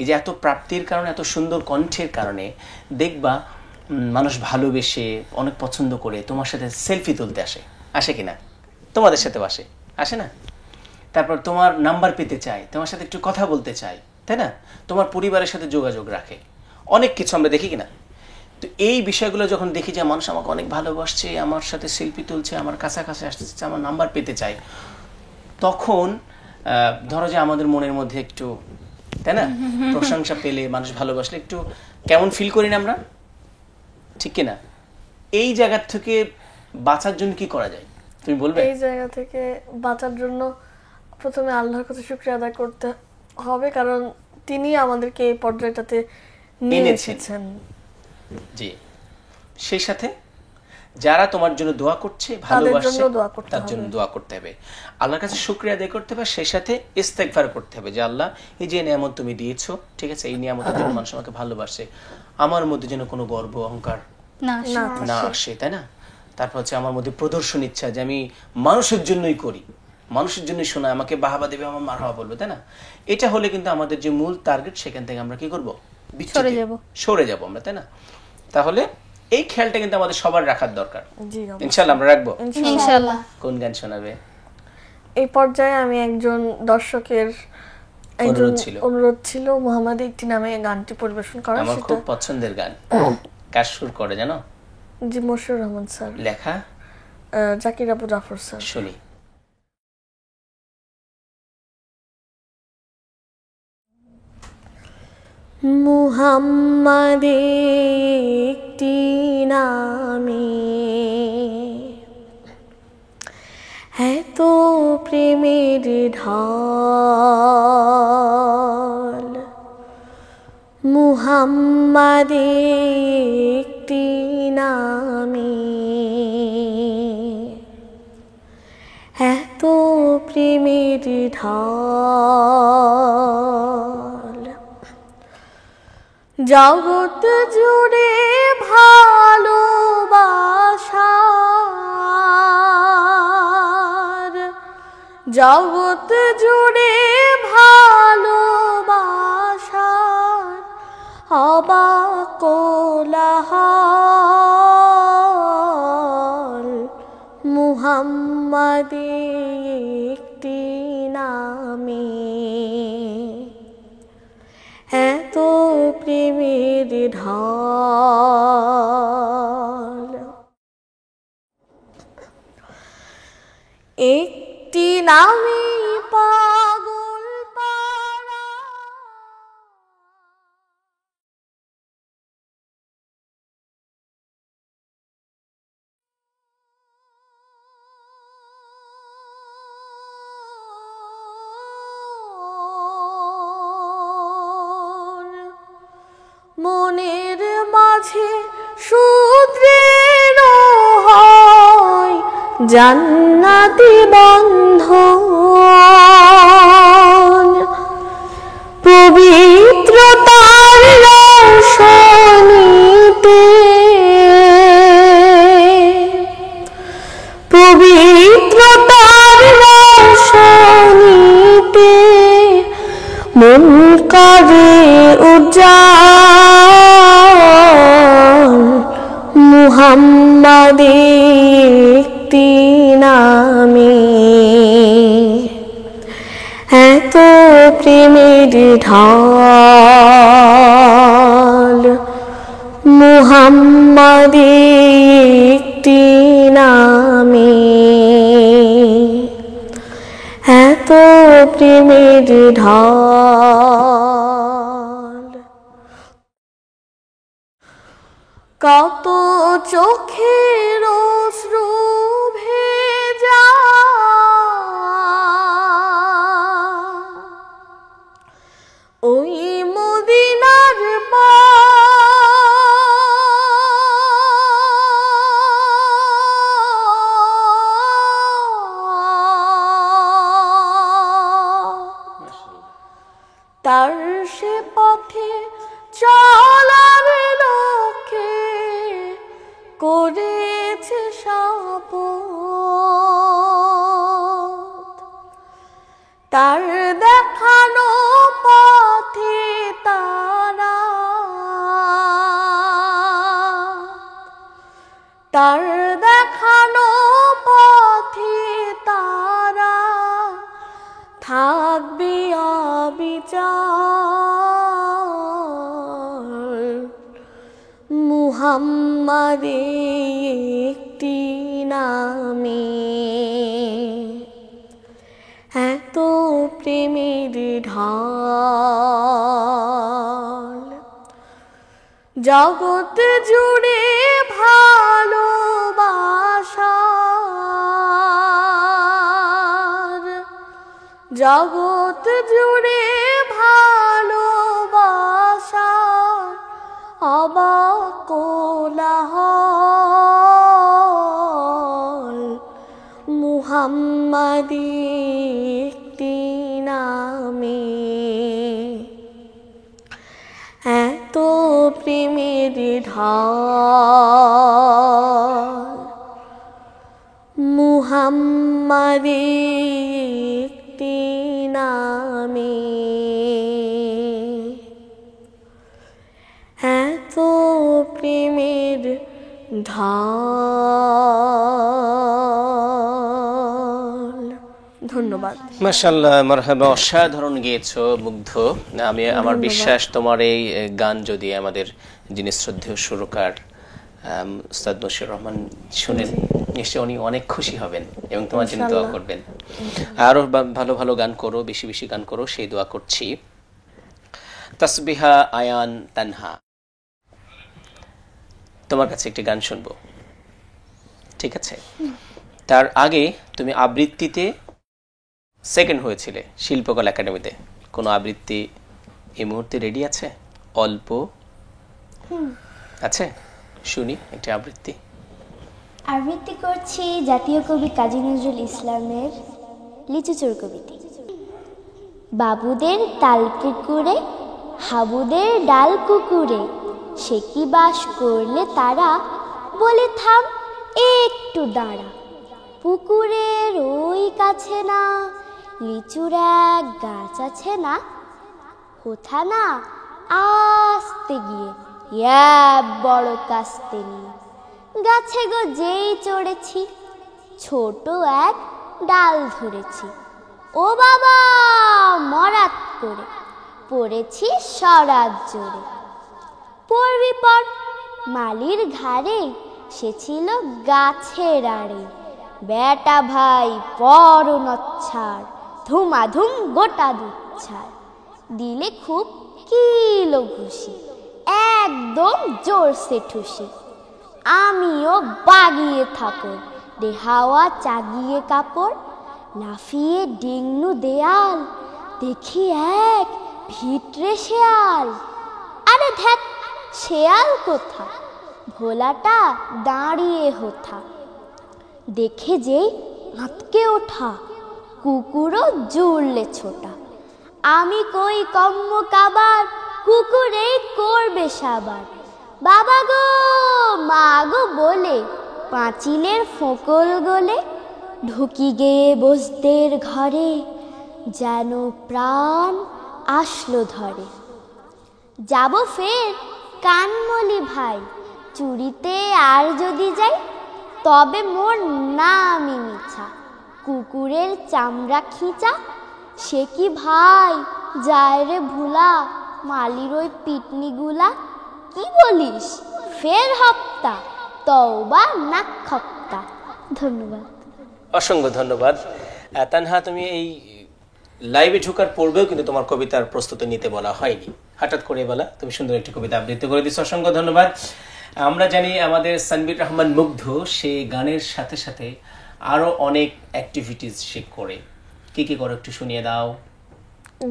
এই যে এত প্রাপ্তির কারণে, এত সুন্দর কণ্ঠের কারণে, দেখবা মানুষ ভালোবেসে অনেক পছন্দ করে তোমার সাথে সেলফি তুলতে আসে, আসে কিনা? তোমাদের সাথে আসে না? তারপর তোমার নাম্বার পেতে চায়, তোমার সাথে একটু কথা বলতে চায়, তাই না? তোমার পরিবারের সাথে যোগাযোগ রাখে, অনেক কিছু আমরা দেখি কিনা? তো এই বিষয়গুলো যখন দেখি যে মানুষ আমাকে অনেক ভালোবাসছে, আমার সাথে সেলফি তুলছে, আমার কাছাকাছি আসতেছে, আমার নাম্বার পেতে চায়, তখন ধরো যে আমাদের মনের মধ্যে একটু, তাই না, প্রশংসা পেলে, মানুষ ভালোবাসলে একটু কেমন ফিল করি না আমরা, ঠিক কিনা? এই জায়গা থেকে বাঁচার জন্য কি করা যায় তুমি বলবে? এই জায়গা থেকে বাঁচার জন্য প্রথমে আল্লাহর কাছে শুকরিয়া আদায় করতে হবে, কারণ তিনি আমাদেরকে এই পর্যায়টাতে নিয়ে এনেছেন। এসেছেন। জি, সেই সাথে যারা তোমার জন্য দোয়া করছে, ভালোবাসে, জন্য দোয়া করতে তার জন্য দোয়া করতে হবে, আল্লাহর কাছে শুকরিয়া আদায় করতে হবে, সেই সাথে ইস্তেগফার করতে হবে যে আল্লাহ এই যে নিয়ামত তুমি দিয়েছো, ঠিক আছে, এই নিয়ামতের জন্য মানুষ আমাকে ভালোবাসে, আমার মধ্যে যেন কোনো গর্ব অহংকার না আসে, তাই না? তারপর হচ্ছে আমার মধ্যে প্রদর্শন ইচ্ছা যে আমি মানুষের জন্যই করি, মানুষের জন্যই শোনা, আমাকে বাহাবা দেবে, আমার মারহাবা বলবে, তাই না? এটা হলে কিন্তু আমাদের যে মূল টার্গেট, সেখান থেকে আমরা কি করব? সরে যাব আমরা, তাই না? তাহলে এই খেয়ালটা কিন্তু আমাদের সবার রাখার দরকার। ইনশাআল্লাহ আমরা রাখবো। ইনশাআল্লাহ। কোন গান শোনাবে? এই পর্যায়ে আমি একজন দর্শকের অনুরোধ ছিল মোহাম্মদ একটি নামে গানটি পরিবেশন করা। আমার খুব পছন্দের গান। কার সুর করে জানো? জি, মশিউর রহমান স্যার। লেখা জাকির আবু জাফর স্যার। শুনি। মুহাম্মদ একটি নামে এত প্রেমের ঢল, মুহাম্মদ একটি নামে এত প্রেমের ঢল, জগৎ জুড়ে ভালোবাসার, জগৎ জুড়ে ভালোবাসার অবাক কোলাহল, মুহাম্মদ একটি নামে এত প্রেমের ঢল, একটি নামে পাগল পারা, মনের মাঝে সুদৃঢ় হয় জান্নাতি বন্ধন, পবিত্রতার রোশনীতে, পবিত্রতার রোশনীতে মন করে উজ্জ্বল, মুহাম্মদ একটি নামে এত প্রেমের ঢল, মুহাম্মদ একটি নামে এত প্রেমের ঢল, কত চোখের অশ্রু ভেজা ওই মদিনার তার সে পথে চলার লক্ষ্যে করেছে শপথ, তার দেখানো পথে তারা, তার দেখানো পথে তারা থাকবে অবিচল, মুহাম্মদ একটি নামে এত প্রেমের ঢল, জগৎ জুড়ে ভালোবাসার, জগৎ জুড়ে ভালোবাসার মুহাম্মাদি একটি নামে এত প্রেমের ঢাল, মুহাম্মাদি একটি নামে এত প্রেমের ঢাল। ধন্যবাদ। মাশাআল্লাহ, মারহাবা, অসাধারণ গেয়েছো মুগ্ধ। আমি আমার বিশ্বাস তোমার এই গান যদি আমাদের যিনি শ্রদ্ধেয় সুরকার উস্তাদ বশির রহমান শুনেন, নিশ্চয়ই উনি অনেক খুশি হবেন এবং তোমার জন্য দোয়া করবেন। আরো ভালো ভালো গান করো, বেশি বেশি গান করো, সেই দোয়া করছি। তাসবিহা আয়ান তানহা, তোমার কাছে একটি গান শুনবো, ঠিক আছে? তার আগে তুমি আবৃত্তিতে সেকেন্ড হয়েছিলে শিল্পকলা একাডেমিতে, কোনো আবৃত্তি এই মুহূর্তে রেডি আছে? অল্প আছে, শুনি একটি আবৃত্তি। আবৃত্তি করছি জাতীয় কবি কাজী নজরুল ইসলামের লিচু চোর কবিতা। বাবুদের তাল পুকুরে, হাবুদের ডাল কুকুরে, সে কি বাস করলে তারা, বলে থাম একটু দাঁড়া। পুকুরের ওই কাছে না লিচুর এক গাছ আছে না, কোথা না আসতে গিয়ে বড় কাস্তে নিয়ে গাছে গো যেই চড়েছি, ছোট এক ডাল ধরেছি, ও বাবা মরাত করে পড়েছি সরাত জোরে। পড়বি পর মালির ঘাড়ে, সে ছিল গাছের আড়ে, বেটা ভাই পর নচ্ছাড়, ধুমাধুম গোটা দুচ্ছাড়, দিলে খুব কিলো ঘুষি, একদম জোরসে ঠুসি। আমিও বাগিয়ে থাপড়, দে হাওয়া চাগিয়ে কাপড়, লাফিয়ে ডিংনু দেয়াল, দেখি এক ভিতরে শেয়াল। আরে ধ্যাত, শেয়াল কোথা, ভোলাটা দাঁড়িয়ে হোথা, দেখে যেই আঁতকে ওঠা, কুকুরও জুড়লে ছোটা। আমি কই কম্ম কাবার, কুকুরেই করবে সাবার। বাবা গো মা গো বলে পাঁচিলের ফোকল গলে, ঢুকি গিয়ে বসদের ঘরে, যেন প্রাণ আসলো ধরে। যাব ফের কানমলি ভাই, চুরিতে আর যদি যাই, তবে মোর নামই মিছা, কুকুরের চামড়া খিঁচা। সে কি ভাই যায় রে ভুলা, মালির ওই পিটনিগুলা। কি বলিস ফের হপ্তা, তওবা নাক খপ্তা। ধন্যবাদ, অসংখ্য ধন্যবাদ। তানহা, তুমি এই লাইভে ঢোকার পূর্বেও কিন্তু তোমার কবিতার প্রস্তুতি নিতে বলা হয়নি, হঠাৎ করে বলা, তুমি সুন্দর একটি কবিতা আবৃত্তি করে দিচ্ছ, অসংখ্য ধন্যবাদ। আমরা জানি আমাদের সানবির রহমান মুগ্ধ সে গানের সাথে সাথে আরো অনেক অ্যাক্টিভিটিস সে করে, কি কি করে একটু শুনিয়ে দাও।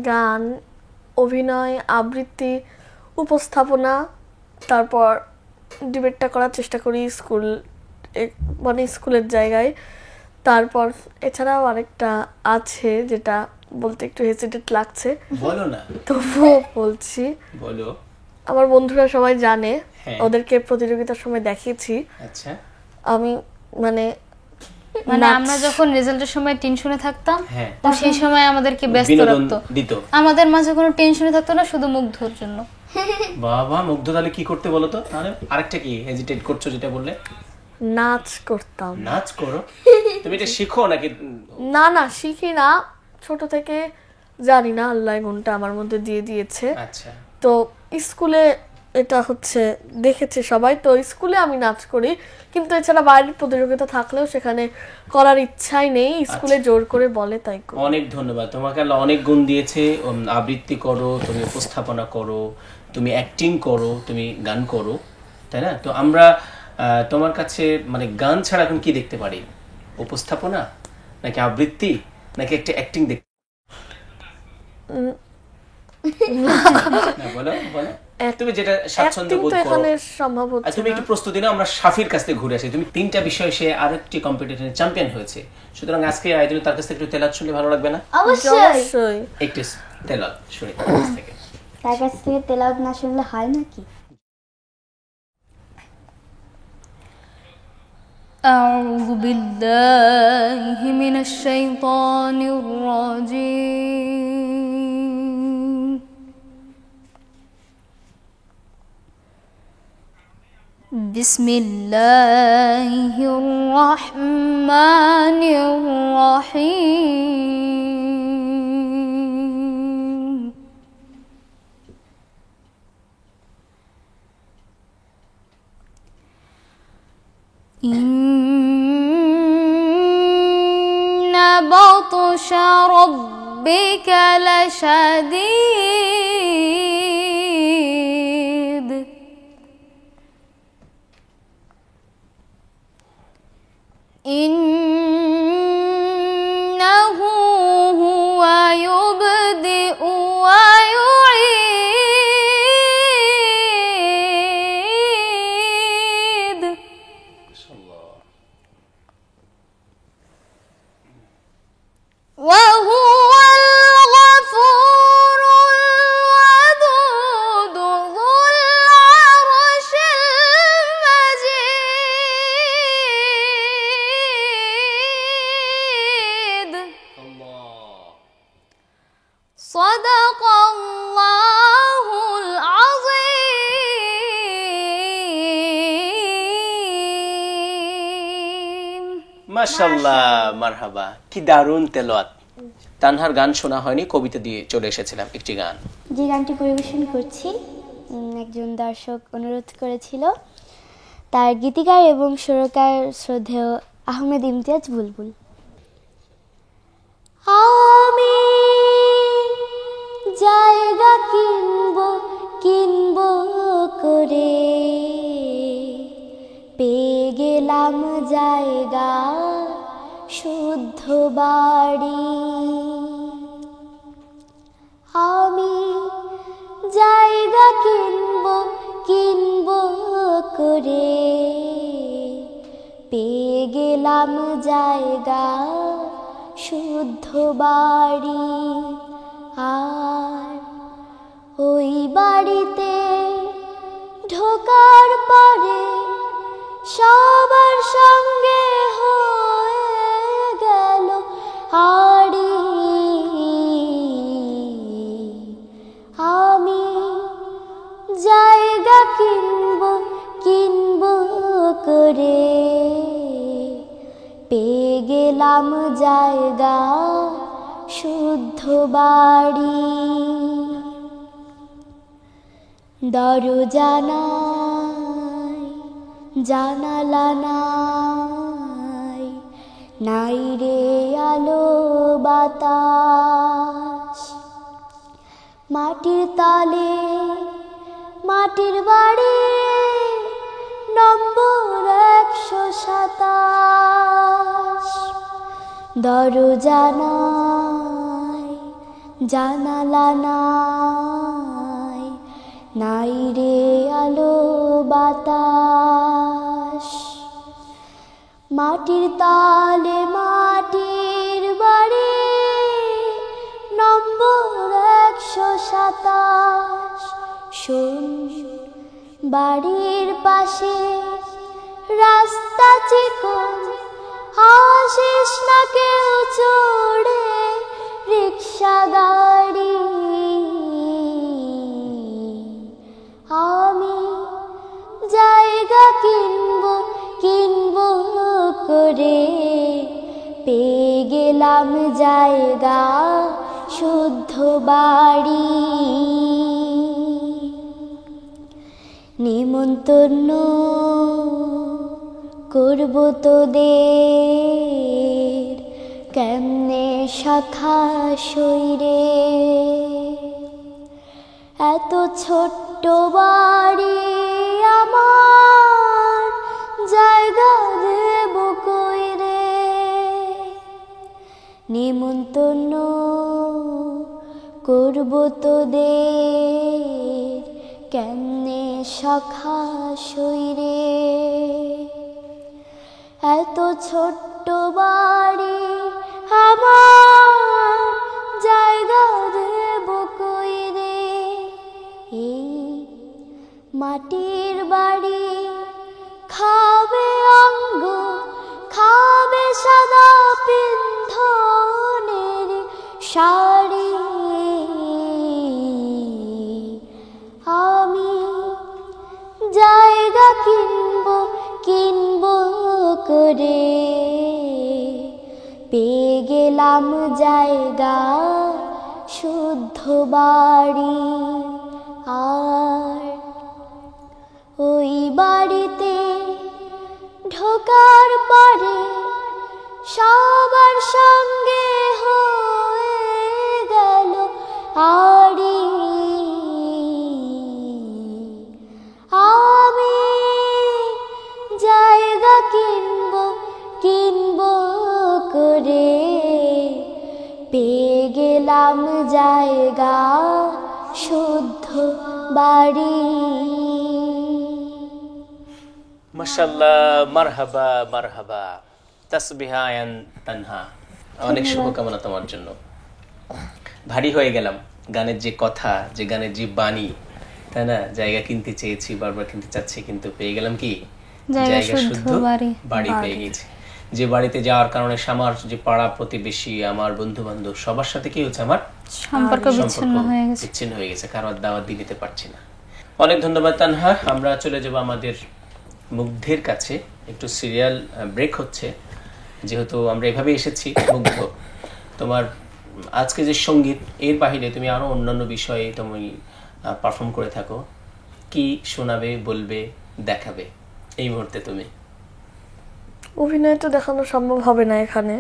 গান, অভিনয়, আবৃত্তি, উপস্থাপনা, তারপর ডিবেটটা করার চেষ্টা করি স্কুল, মানে স্কুলের জায়গায়। তারপর এছাড়াও আরেকটা আছে যেটা বলতে একটু হেজিটেট লাগছে, বলো না, তবুও বলছি। বলো। আমার বন্ধুরা সবাই জানে, ওদেরকে প্রতিযোগিতার সময় দেখিয়েছি। আচ্ছা, আমি মানে আমরা যখন রেজাল্টের সময় টেনশনে থাকতাম, তো সেই সময় আমাদেরকে ব্যস্ত রাখতো, আমাদের মাঝে কোনো টেনশনে থাকতো না, শুধু মুগ্ধর জন্য। বাবা, মুগ্ধ তাহলে কি করতে বলো তো? তাহলে আরেকটা কি হেজিটেট করছো যেটা বললে? নাচ করতাম। নাচ করো? তুমি এটা শিখো নাকি? না না, শিখি না, ছোট থেকে জানি না, আল্লাহ গুণটা আমার মধ্যে দিয়ে দিয়েছে। আচ্ছা, তো স্কুলে এটা হচ্ছে দেখেছে সবাই, তো স্কুলে আমি নাচ করি, কিন্তু এছাড়া বাইরের প্রতিযোগিতা থাকলেও সেখানে করার ইচ্ছাই নেই, স্কুলে জোর করে বলে তাই করি। অনেক ধন্যবাদ, তোমাকে আল্লাহ অনেক গুণ দিয়েছে। আবৃত্তি করো, তুমি উপস্থাপনা করো, তুমি অ্যাক্টিং করো, তুমি গান করো, তাই না? তো আমরা তোমার কাছে মানে গান ছাড়া এখন কি দেখতে পারি? উপস্থাপনা নাকি আবৃত্তি নাকি একটা অ্যাক্টিং দেখতে? বলো বলো। তুমি যেটা স্বাচ্ছন্দ্য acting বোধ তো করো এখানে সম্ভব আর হচ্ছে তুমি না। একটু প্রস্তুতি নাও, আমরা শাফির কাছ থেকে ঘুরে আসি। তুমি 3টা বিষয়ে সে আরেকটি কম্পিটিশনে চ্যাম্পিয়ন হয়েছে, সুতরাং আজকে আয়োজনে তার কাছ থেকে একটু তেলাওয়াত শুনলে ভালো লাগবে না? অবশ্যই অবশ্যই। একটু তেলাওয়াত শুনি তার কাছ থেকে। তার কাছ থেকে তেলাওয়াত না শুনলে হয় নাকি? أعوذ بالله من الشيطان الرجيم بسم الله الرحمن الرحيم إن بطش ربك لشديد إنه هو يبدئ ويعيد وهو الغفور الودود ذو العرش المجيد صدق الله العظيم মাশাআল্লাহ, মারহাবা, কি দারুণ তেলাওয়াত। তানহার গান শোনা হয়নি, কবিতা দিয়ে চলে এসেছিলাম একটি গান। যে গানটি পরিবেশন করছি একজন দর্শক অনুরোধ করেছিল, তার গীতিকার এবং সুরকার শ্রদ্ধেয় আহমেদ ইমতিয়াজ বুলবুল। আমি জায়গা কিনবো করে পেয়ে গেলাম জায়গা শুদ্ধ বাড়ি। আমি জায়গা কিনবো করে পেয়ে গেলাম জায়গা শুদ্ধ বাড়ি। আর ওই বাড়িতে ঢোকার পরে সবার সঙ্গে হয়ে গেল আড়ি। আমি জায়গা কিনবো করে পেয়ে গেলাম জায়গা শুদ্ধ বাড়ি। দরজা নাই, জানালা নাই, নাই রে আলো বাতাস। মাটির তালে মাটির বাড়ি নম্বর 127। দরজা নাই, জানালা নাই, নাই রে আলো বাতাস। মাটির তালে মাটির বাড়ি নম্বর 127। শোন, বাড়ির পাশে রাস্তা চিকন, আসিস না কেউ চড়ে রিক্সা গাড়ি। আমি জায়গা কিনবো করে পেয়ে গেলাম জায়গা শুদ্ধ বাড়ি। নিমন্তন্ন করব তোদের কেমনে শাখা সইরে। এত ছোট্ট বাড়ি আমার, জায়গা দেব কই রে। নিমন্তন্ন করব তোদের কেমনে সখা সইরে এত ছোট্ট বাড়ি আমার জায়গা দেব কই রে এই মাটির বাড়ি খাবে অঙ্গ খাবে সাদা পিন্ধনের শাড়ি আমি জায়গা কিনবো করে পেয়ে গেলাম জায়গা শুদ্ধ বাড়ি আর ওই বাড়িতে ঢোকার পরে সবার সঙ্গে হয়ে গেল আড়ি আমি জায়গা কিনবো করে পেয়ে গেলাম জায়গা শুদ্ধ বাড়ি মাশাআল্লাহ, মারহাবা মারহাবা, তাসবিহা আয়ান তানহা। অনেক শুভকামনা তোমার জন্য। ভারী হয়ে গেলাম, গানের যে কথা, যে গানের যে বাণী, তাই না? জায়গা কিনতে চেয়েছি, বারবার কিনতে চাচ্ছি, কিন্তু পেয়ে গেলাম কি জায়গা শুদ্ধ বাড়ি পেয়ে গেছি। যে বাড়িতে যাওয়ার কারণে আমার যে পাড়া প্রতিবেশী, আমার বন্ধু বান্ধব, সবার সাথে কি হচ্ছে, আমার সম্পর্ক বিচ্ছিন্ন হয়ে গেছে, কারোর দাওয়াত দিতে পারছি না। অনেক ধন্যবাদ তানহা। আমরা চলে যাব আমাদের মুগ্ধের কাছে। একটু সিরিয়াল ব্রেক হচ্ছে, যেহেতু আমরা এভাবে এসেছি। মুগ্ধ, তোমার আজকে যে সঙ্গীত, এর বাহিরে তুমি আরো অন্যান্য বিষয়ে তুমি পারফর্ম করে থাকো, কি শোনাবে, বলবে, দেখাবে এই মুহূর্তে? তুমি অভিনয় তো দেখানো সম্ভব হবে না এখানে।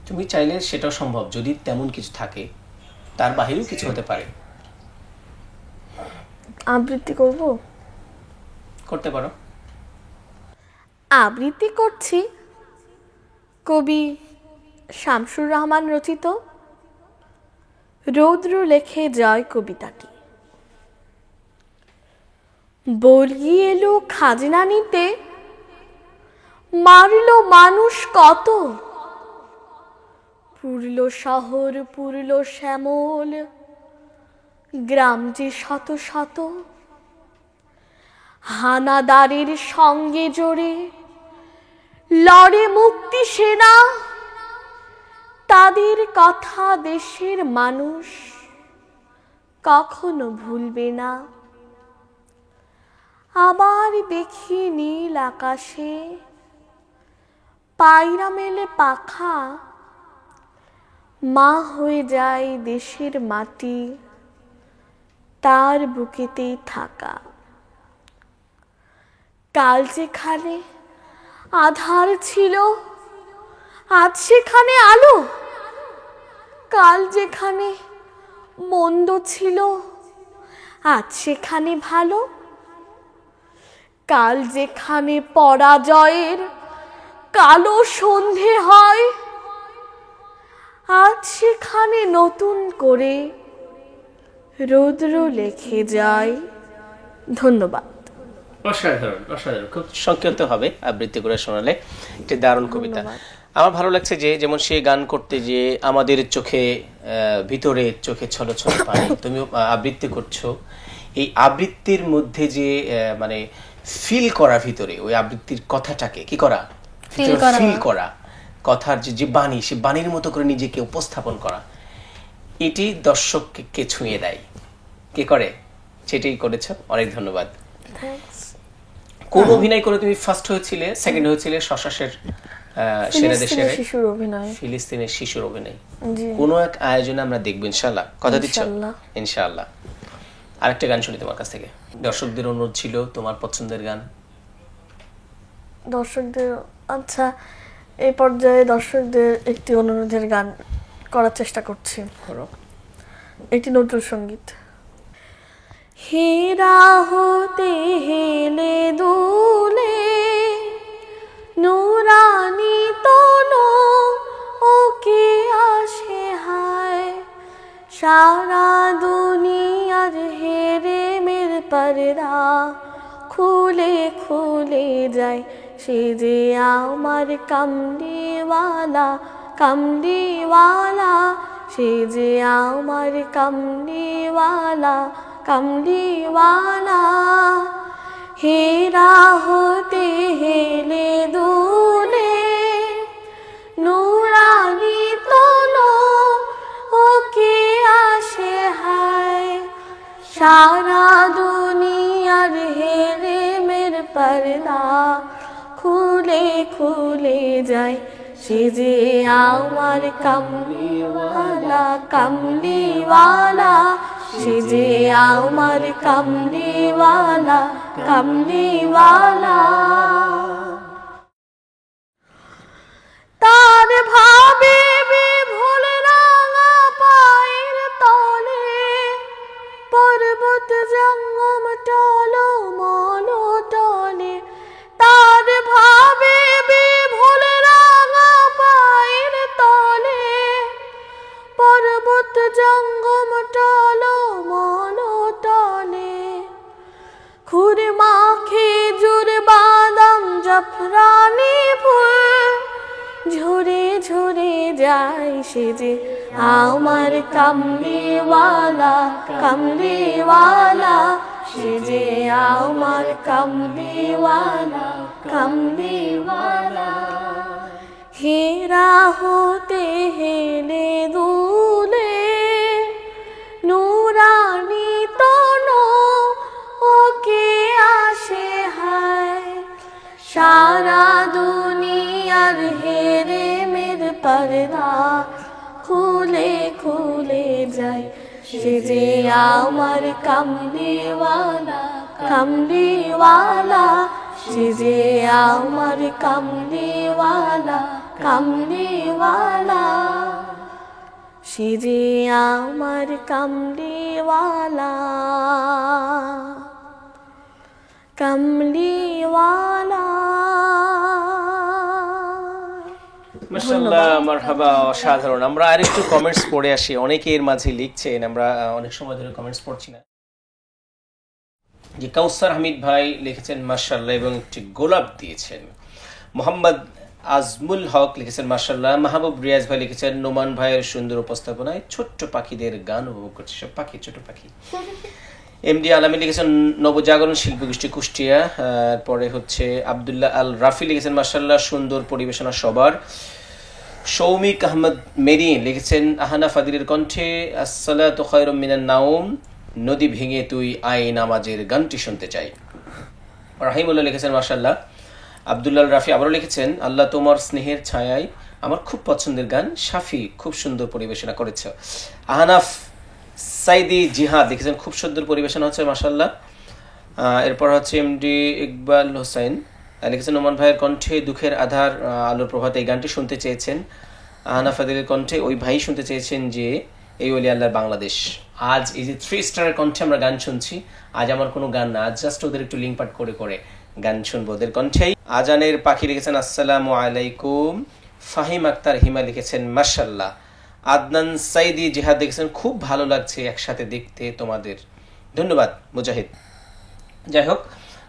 তুমি চাইলে সেটাও সম্ভব, যদি তেমন কিছু থাকে, তার বাহিরেও কিছু হতে পারে। আবৃত্তি করতে পারো। আবৃত্তি করছি কবি শামসুর রহমান রচিত রৌদ্র লেখে জয় কবিতাটি। বলি এলো খাজনা নিতে, মারল মানুষ কত, পুরল শহর পুরল শ্যামল, গ্রাম যে শত শত। হানাদারের সঙ্গে জোরে লড়ে মুক্তি সেনা, তাদের কথা দেশের মানুষ কখনো ভুলবে না। আবার দেখি নীল আকাশে পায়রা মেলে পাখা, মা হয়ে যায় দেশের মাটি তার বুকেতেই থাকা। কাল যেখানে আধার ছিল আজ সেখানে আলো, কাল যেখানে মন্দ ছিল আজ সেখানে ভালো, কাল যেখানে পরাজয়ের কালো সন্ধে হয় আজ সেখানে নতুন করে রৌদ্র লেখে যায়। ধন্যবাদ। অসাধারণ, অসাধারণ। খুব সংক্ষিপ্ত হবে আবৃত্তি করে শোনালে, একটি দারুণ কবিতা। আমার ভালো লাগছে যে যেমন সে গান করতে যে আমাদের চোখে ভিতরে চোখে ছলো ছলো পানি, তুমি আবৃত্তি করছো। এই আবৃত্তির মধ্যে যে মানে ফিল করা, ভিতরে ওই আবৃত্তির কথাটাকে কি করা, ফিল করা, কথার যে বাণী, সে বাণীর মতো করে নিজেকে উপস্থাপন করা, এটি দর্শককে ছুঁয়ে দেয়। কে করে? সেটাই করেছ, অনেক ধন্যবাদ। কোন অভিনয় করে তুমি ফার্স্ট হয়েছিলে, সেকেন্ড হয়েছিলে? শশাসের সেরা দেশের শিশুর অভিনয়, ফিলিস্তিনের শিশুর অভিনয়। কোন এক আয়োজনে আমরা দেখবো ইনশাআল্লাহ, কথা দিচ্ছ? ইনশাআল্লাহ। আরেকটা গান শুনি তোমার কাছ থেকে। দর্শকদের অনুরোধ ছিল তোমার পছন্দের গান। দর্শকদের, আচ্ছা, এই পর্যায়ে দর্শকদের একটি অনুরোধের গান করার চেষ্টা করছি। একটি নতুন সঙ্গীত। হীরা হতে হেলে দুলে নুরানি তনু ওকে আসে হায়, সারা দুনিয়ার হেরে মেরে পর্দা খুলে খুলে যায় সে যে আমার কামলিওয়ালা কামলিওয়ালা সে যে আমার কামলিওয়ালা কামলিওয়ালা হীরা হতে হেলে দুলে নুরানি তনো ওকে আসে হায় সারা দুনিয়ার হেরে মের পর্দা খুলে খুলে যায় সে যে আমার কামলিওয়ালা কামলিওয়ালা সে যে আমার কামলিওয়ালা কামলিওয়ালা তার ভাবে বিভোল রাঙা পায়ের তলে পর্বত জঙ্গম টলো মলো টলে তার ভাবে বিভোল রাঙা পায়ের তলে পর্বত জঙ্গম টলো মলো টলে খুরমা খেজুর বাদাম জাফরানি ফুল ঝরে ঝরে যায় সে যে আমার কামলিওয়ালা কামলিওয়ালা সে যে আমার কামলিওয়ালা কামলিওয়ালা হীরা হতে হেলে দুলে নুরানি তনো ওকে আসে হায় সারা দুনিয়ার হেরে মের পর্দা খুলে খুলে যায় সে যে আমার কামলিওয়ালা কামলিওয়ালা সে যে আমার কামলিওয়ালা কামলিওয়ালা সে যে আমার কামলিওয়ালা কামলিওয়ালা মাশাআল্লাহ, মারহাবা, অসাধারণ। আমরা আরেকটু কমেন্টস পড়ে আসি, অনেকের মাঝে লিখছেন, আমরা অনেক সময় ধরে কমেন্টস পড়ছি না। যে কাউসার হামিদ ভাই লিখেছেন মাশাআল্লাহ এবং একটি গোলাপ দিয়েছেন। মোহাম্মদ আজমুল হক লিখেছেন মাশাআল্লাহ। মাহবুব রিয়াজ ভাই লিখেছেন নোমান ভাইয়ের সুন্দর উপস্থাপনায় ছোট্ট পাখিদের গান উপভোগ করছে। সব পাখি, ছোট পাখি। এমডি আলামী লিখেছেন নবজাগরণ শিল্পী গোষ্ঠী কুষ্টিয়া। পরে হচ্ছে আব্দুল্লাহ আল রাফি লিখেছেন মাশাআল্লাহ সুন্দর পরিবেশনা সবার। সৌমিক আহমদ মেরিন লিখেছেন আহানা ফাদিলের কণ্ঠে আসসালাতু খায়রুম মিনান নাওম, নদী ভেঙে তুই আয় নামাজের গানটি শুনতে চাই। রাহিমুল্লাহ লিখেছেন মাশাআল্লাহ। আব্দুল্লাহ আল রাফি আবারও লিখেছেন আল্লাহ তোমার স্নেহের ছায়ায়, আমার খুব পছন্দের গান, শাফি খুব সুন্দর পরিবেশনা করেছে। আহনাফ সাইদি জিহাদ লিখেছেন খুব সুন্দর পরিবেশনা হচ্ছে মাশাআল্লাহ। এরপর হচ্ছে এমডি ইকবাল হোসেন লিখেছেন নোমান ভাইয়ের কণ্ঠে দুঃখের আধার আলোর প্রভাত, এই গানটি শুনতে চেয়েছেন। আহনাফ ফাদিলের কণ্ঠে ওই ভাই শুনতে চেয়েছেন যে এই ওলি আল্লাহর বাংলাদেশ। আজ এই যে 3 স্টারের কণ্ঠে আমরা গান শুনছি, আজ আমার কোনো গান না, আজ জাস্ট ওদের একটু লিঙ্ক পাঠ করে করে গান শুনবো ওদের কণ্ঠেই। আজানের পাখি লিখেছেন আসসালামু আলাইকুম। ফাহিম আক্তার হিমা লিখেছেন মাশাআল্লাহ। আদনান সাইদি জিহাদ লিখেছেন খুব ভালো লাগছে একসাথে দেখতে তোমাদের, ধন্যবাদ মুজাহিদ। যাই হোক,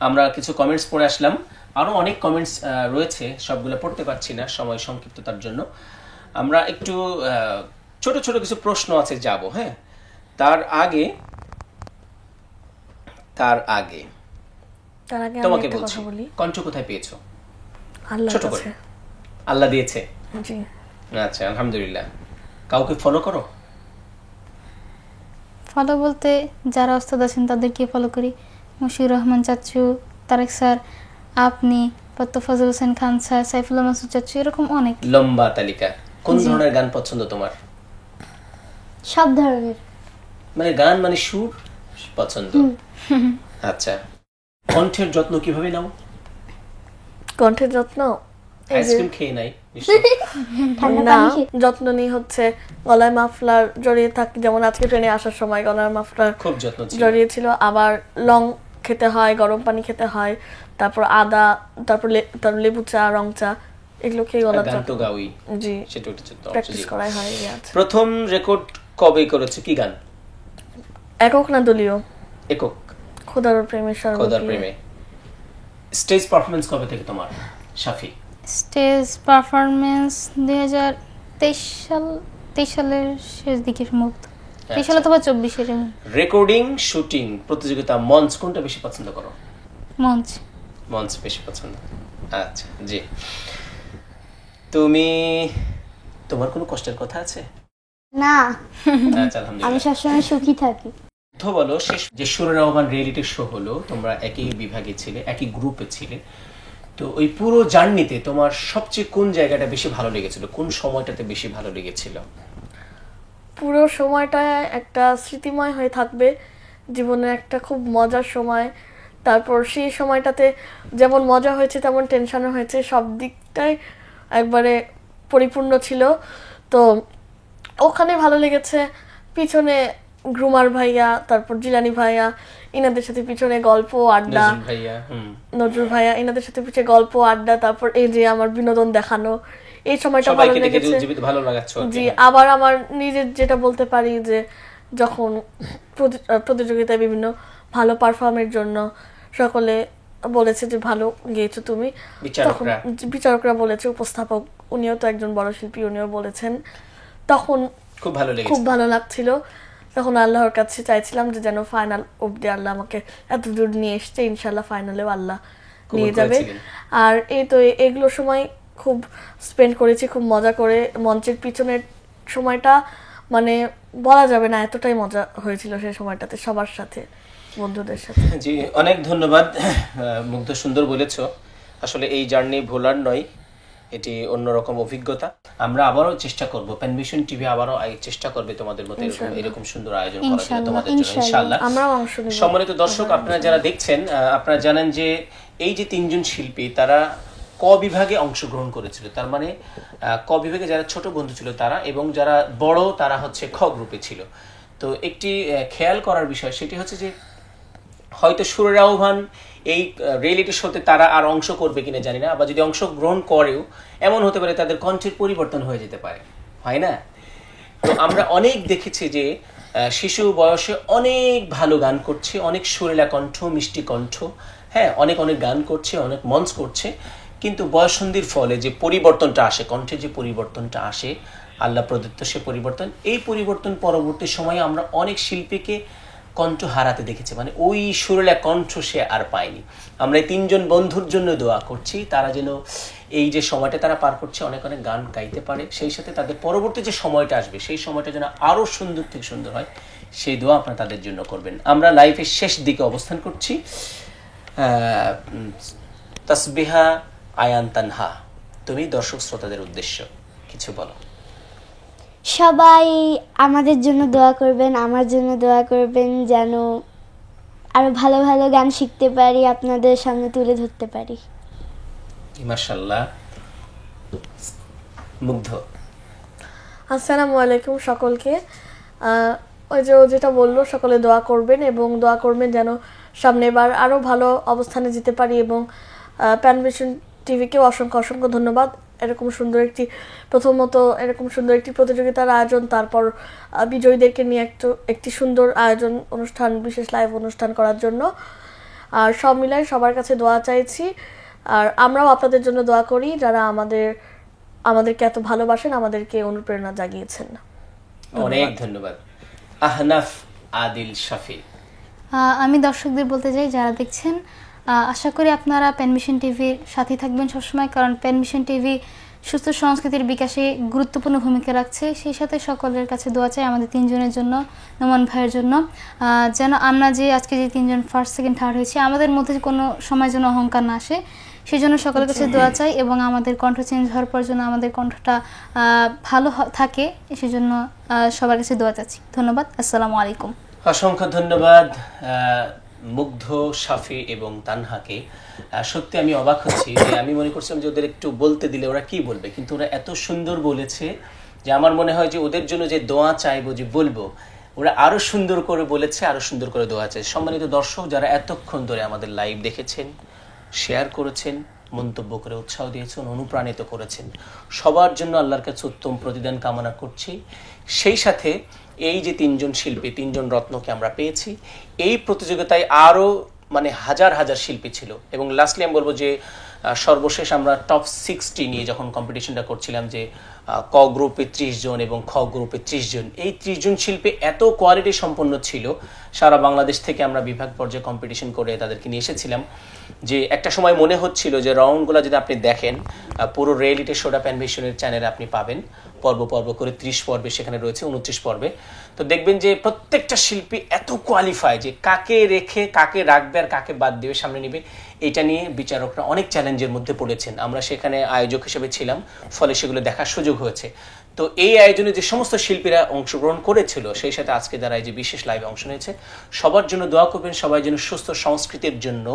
আমরা কিছু কমেন্টস পড়ে আসলাম, আরো অনেক কমেন্টস রয়েছে, সবগুলো পড়তে পারছি না সময় সংক্ষিপ্ততার জন্য। আমরা একটু ছোট ছোট কিছু প্রশ্ন আছে যাব। হ্যাঁ, তার আগে তোমাকে বলছি, কণ্ঠ কোথায় পেয়েছো? ছোট করে। আল্লাহ দিয়েছে? জি। আচ্ছা, আলহামদুলিল্লাহ। কাউকে ফলো করো? ফলো বলতে যারা ওস্তাদ আছেন তাদেরকে ফলো করি। মুশিউর রহমান চাচু, তারেক স্যার, আপনি, ফজল হোসেন খান স্যার, সাইফুল্লাহ মাসুদ চাচু, এরকম অনেক লম্বা তালিকা। কোন ধরনের গান পছন্দ তোমার? সব ধরনের। মানে গান মানে সুর পছন্দ। আচ্ছা, কণ্ঠের যত্ন কিভাবে নাও? কণ্ঠের যত্ন আইসক্রিম খেয়ে নাই না, যত্ন নিয়ে হচ্ছে গলায় মাফলার জড়িয়ে থাকি, যেমন আজকে ট্রেনে আসার সময় গলার মাফলার খুব যত্ন জড়িয়ে ছিল। আবার লং খেতে হয়, গরম পানি খেতে হয়, তারপর আদা, তারপর লেবু চা, রং চা, এগুলো খেয়ে গলার যত্ন। জি, সেটা প্র্যাকটিস করাই হয়। প্রথম রেকর্ড কবে করেছো? কি গান? একক না দলীয়? একক। খোদার প্রেমে খোদার প্রেমে। স্টেজ পারফরমেন্স কবে থেকে তোমার শাফি? স্টেজ পারফরমেন্স 2023 সালের শেষ দিকে সম্ভবত, 23 সাল অথবা 24 এর। রেকর্ডিং, শুটিং, প্রতিযোগিতা, মঞ্চ কোনটা বেশি পছন্দ করো? মঞ্চ। মঞ্চ বেশি পছন্দ। আচ্ছা জি। তুমি, তোমার কোনো কষ্টের কথা আছে? না, আচ্ছা আলহামদুলিল্লাহ। আমি সবসময় সুখী থাকি। তো বলো, শেষ যে সুরের আহ্বান রিয়েলিটি শো হলো, তোমরা একই বিভাগে ছিলে, একই গ্রুপে ছিলে, তো ওই পুরো জার্নিতে তোমার সবচেয়ে কোন জায়গাটা বেশি ভালো লেগেছিল, কোন সময়টাতে বেশি ভালো লেগেছিল? পুরো সময়টা একটা স্মৃতিময় হয়ে থাকবে, জীবনের একটা খুব মজার সময়। তারপর সেই সময়টাতে যেমন মজা হয়েছে তেমন টেনশনও হয়েছে, সব দিকটাই একবারে পরিপূর্ণ ছিল। তো ওখানে ভালো লেগেছে, পিছনে গ্রুমার ভাইয়া, তারপর জিলানি ভাইয়া, ইনাদের সাথে পিছনে গল্প আড্ডা, নজরুল ভাইয়া, ইনাদের সাথে পিছনে গল্প আড্ডা, তারপর এই যে আমার বিনোদন দেখানো, এই সময়টা ভালো লেগেছে। জি, আবার আমার নিজের যেটা বলতে পারি যে যখন প্রতিযোগিতায় বিভিন্ন ভালো পারফর্মের জন্য সকলে বলেছে যে ভালো গেয়েছো তুমি, তখন বিচারকরা বলেছে, উপস্থাপক উনিও তো একজন বড় শিল্পী, উনিও বলেছেন, তখন খুব ভালো লাগছিল। তখন আল্লাহর কাছে চাইছিলাম যে যেন ফাইনাল অবধি আল্লাহ আমাকে এত দূর নিয়ে এসছে, ইনশাল্লাহ ফাইনালেও আল্লাহ নিয়ে যাবে। আর এই তো এগুলো সময় খুব স্পেন্ড করেছি, খুব মজা করে। মঞ্চের পিছনের সময়টা মানে বলা যাবে না, এতটাই মজা হয়েছিল সেই সময়টাতে সবার সাথে, বন্ধুদের সাথে। জি, অনেক ধন্যবাদ মুগ্ধ, সুন্দর বলেছো। আসলে এই জার্নি ভোলার নয়, এটি অন্যরকম অভিজ্ঞতা। আমরা আবারও চেষ্টা করব, প্যানভিশন টিভি আবারও চেষ্টা করবে তোমাদের মতো এরকম সুন্দর আয়োজন করার জন্য তোমাদের জন্য ইনশাআল্লাহ। সম্মানিত দর্শক, আপনারা যারা দেখছেন, আপনারা জানেন যে এই যে তিনজন শিল্পী তারা ক বিভাগে অংশগ্রহণ করেছিল। তার মানে ক বিভাগে যারা ছোট বন্ধু ছিল তারা, এবং যারা বড় তারা হচ্ছে খ গ্রুপে ছিল। তো একটি খেয়াল করার বিষয় সেটি হচ্ছে যে হয়তো সুরের আহ্বান এই রিয়েলিটি শোতে তারা আর অংশ করবে কিনা জানি না, বা যদি অংশগ্রহণ করেও এমন হতে পারে তাদের কণ্ঠের পরিবর্তন হয়ে যেতে পারে, হয় না? তো আমরা অনেক দেখেছি যে শিশু বয়সে অনেক ভালো গান করছে, অনেক সুরেলা কণ্ঠ, মিষ্টি কণ্ঠ, হ্যাঁ, অনেক অনেক গান করছে, অনেক মঞ্চ করছে, কিন্তু বয়ঃসন্ধির ফলে যে পরিবর্তনটা আসে, কণ্ঠে যে পরিবর্তনটা আসে, আল্লাহ প্রদত্ত সে পরিবর্তন, এই পরিবর্তন পরবর্তী সময়ে আমরা অনেক শিল্পীকে কণ্ঠ হারাতে দেখেছি, মানে ওই সুরেলা কণ্ঠ সে আর পায়নি। আমরা এই তিনজন বন্ধুর জন্য দোয়া করছি, তারা যেন এই যে সময়টা তারা পার করছে অনেক অনেক গান গাইতে পারে, সেই সাথে তাদের পরবর্তী যে সময়টা আসবে সেই সময়টা যেন আরো সুন্দর থেকে সুন্দর হয়, সেই দোয়া আপনারা তাদের জন্য করবেন। আমরা লাইফের শেষ দিকে অবস্থান করছি। তাসবিহা আয়ান তানহা, তুমি দর্শক শ্রোতাদের উদ্দেশ্য কিছু বলো। সবাই আমাদের জন্য দোয়া করবেন, আমার জন্য দোয়া করবেন, যেন আরো ভালো ভালো গান শিখতে পারি, আপনাদের সামনে তুলে ধরতে পারি। মাশাআল্লাহ। মুগ্ধ। আসসালামু আলাইকুম সকলকে। ওই যে ও যেটা বললো, সকলে দোয়া করবেন এবং দোয়া করবেন যেন সামনেবার আরো ভালো অবস্থানে যেতে পারি। এবং প্যানভিশন টিভিকেও অসংখ্য অসংখ্য ধন্যবাদ, এরকম সুন্দর একটি প্রতিযোগিতার আয়োজন, তারপর বিজয়ীদেরকে নিয়ে একটি সুন্দর আয়োজন অনুষ্ঠান, বিশেষ লাইভ অনুষ্ঠান করার জন্য। আর সব মিলাই সবার কাছে দোয়া চাইছি, আর আমরাও আপনাদের জন্য দোয়া করি যারা আমাদেরকে এত ভালোবাসেন, আমাদেরকে অনুপ্রেরণা জাগিয়েছেন। অনেক ধন্যবাদ। আহনাফ আদিল শাফি। আমি দর্শকদের বলতে চাই, যারা দেখছেন, আশা করি আপনারা প্যানভিশন টিভির সাথে থাকবেন সবসময়, কারণ প্যানভিশন টিভি সুস্থ সংস্কৃতির বিকাশে গুরুত্বপূর্ণ ভূমিকা রাখছে। সেই সাথে সকলের কাছে দোয়া চাই আমাদের তিনজনের জন্য, নোমান ভাইয়ের জন্য, যেন আমরা যে আজকে যে তিনজন ফার্স্ট সেকেন্ড থার্ড হয়েছি, আমাদের মধ্যে কোনো সময় যেন অহংকার না আসে, সেই জন্য সকলের কাছে দোয়া চাই। এবং আমাদের কণ্ঠ চেঞ্জ হওয়ার পর যেন আমাদের কণ্ঠটা ভালো থাকে, সেই জন্য সবার কাছে দোয়া চাচ্ছি। ধন্যবাদ। আসসালামু আলাইকুম। অসংখ্য ধন্যবাদ মুগ্ধ, শাফি এবং তানহাকে। সত্যি আমি অবাক হচ্ছি যে আমি মনে করছিলাম যে ওদের একটু বলতে দিলে ওরা কি বলবে, কিন্তু ওরা এত সুন্দর বলেছে যে আমার মনে হয় যে ওদের জন্য যে দোয়া চাইবো, যে বলবো, ওরা আরো সুন্দর করে বলেছে, আরো সুন্দর করে দোয়া চাই। সম্মানিত দর্শক, যারা এতক্ষণ ধরে আমাদের লাইভ দেখেছেন, শেয়ার করেছেন, মন্তব্য করে উৎসাহ দিয়েছেন, অনুপ্রাণিত করেছেন, সবার জন্য আল্লাহর কাছে উত্তম প্রতিদান কামনা করছি। সেই সাথে এই যে তিনজন শিল্পী, তিনজন রত্নকে আমরা পেয়েছি। এই প্রতিযোগিতায় আরও মানে হাজার হাজার শিল্পী ছিল এবং লাস্টলি আমি বলবো যে সর্বশেষ আমরা টপ 60 নিয়ে যখন কম্পিটিশনটা করছিলাম, যে ক গ্রুপে 30 জন এবং খ গ্রুপে 30 জন, এই 30 জন শিল্পী এত কোয়ালিটি সম্পন্ন ছিল। সারা বাংলাদেশ থেকে আমরা বিভাগ পর্যায়ে কম্পিটিশন করে তাদেরকে নিয়ে এসেছিলাম। যে একটা সময় মনে হচ্ছিল যে রাউন্ডগুলো যদি আপনি দেখেন, পুরো রিয়েলিটি শোটা প্যানভিশনের চ্যানেলে আপনি পাবেন, পর্ব পর্ব করে 30 পর্বে সেখানে রয়েছে, 29 পর্বে। তো দেখবেন যে প্রত্যেকটা শিল্পী এত কোয়ালিফাই যে কাকে রেখে কাকে রাখবে আর কাকে বাদ দেবে সামনে নেবে, এটা নিয়ে বিচারকরা অনেক চ্যালেঞ্জের মধ্যে পড়েছেন। আমরা সেখানে আয়োজক হিসেবে ছিলাম, ফলে সেগুলো দেখার সুযোগ হয়েছে। তো এই আয়োজনে যে সমস্ত শিল্পীরা অংশগ্রহণ করেছিল, সেই সাথে আজকে যারা এই যে বিশেষ লাইভে অংশ নিয়েছে, সবার জন্য দোয়া করবেন, সবাই যেন সুস্থ সংস্কৃতির জন্য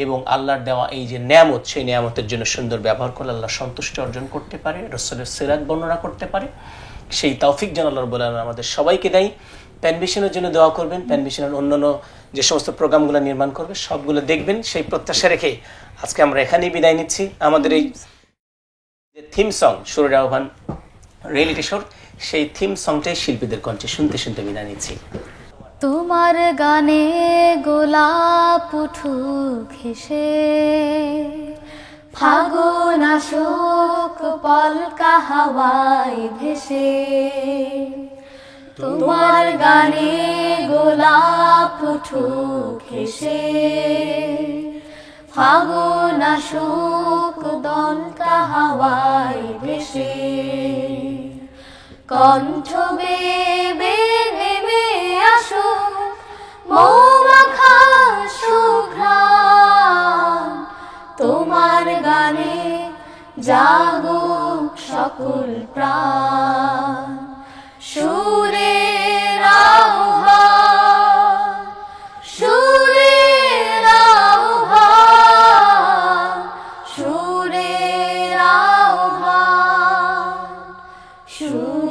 এবং আল্লাহর দেওয়া এই যে নিয়ামত, সেই নিয়ামতের জন্য সুন্দর ব্যবহার করে আল্লাহর সন্তুষ্টি অর্জন করতে পারে, রাসূলের সিরাত বর্ণনা করতে পারে। সেই তৌফিক যেন আল্লাহ রাব্বুল আলামিন আমাদের সবাইকে দেয়। প্যানভিশনের জন্য দোয়া করবেন, প্যানভিশনের অন্যান্য যে সমস্ত প্রোগ্রামগুলো নির্মাণ করবে সবগুলো দেখবেন, সেই প্রত্যাশা রেখে আজকে আমরা এখানেই বিদায় নিচ্ছি। আমাদের এই যে থিম সং সুরের আহ্বান রিয়েলিটি শোর, সেই থিম সংটাই শিল্পীদের কণ্ঠে শুনতে শুনতে বিদায় নিচ্ছি। তোমার গানে গোলাপ উঠুক হেসে, ফাগুন আসুক পলকা হাওয়ায় ভেসে। তোমার গানে গোলাপ উঠুক হেসে, ফাগুন আসুক দলকা হাওয়ায় ভেসে। কণ্ঠ বেবে নেমে আসুক মৌমাখা সুঘ্রাণ, তোমার গানে জাগুক সকল প্রাণ। সুরের আহ্বান, সুরের আহ্বান, সুরের আহ্বান, সুর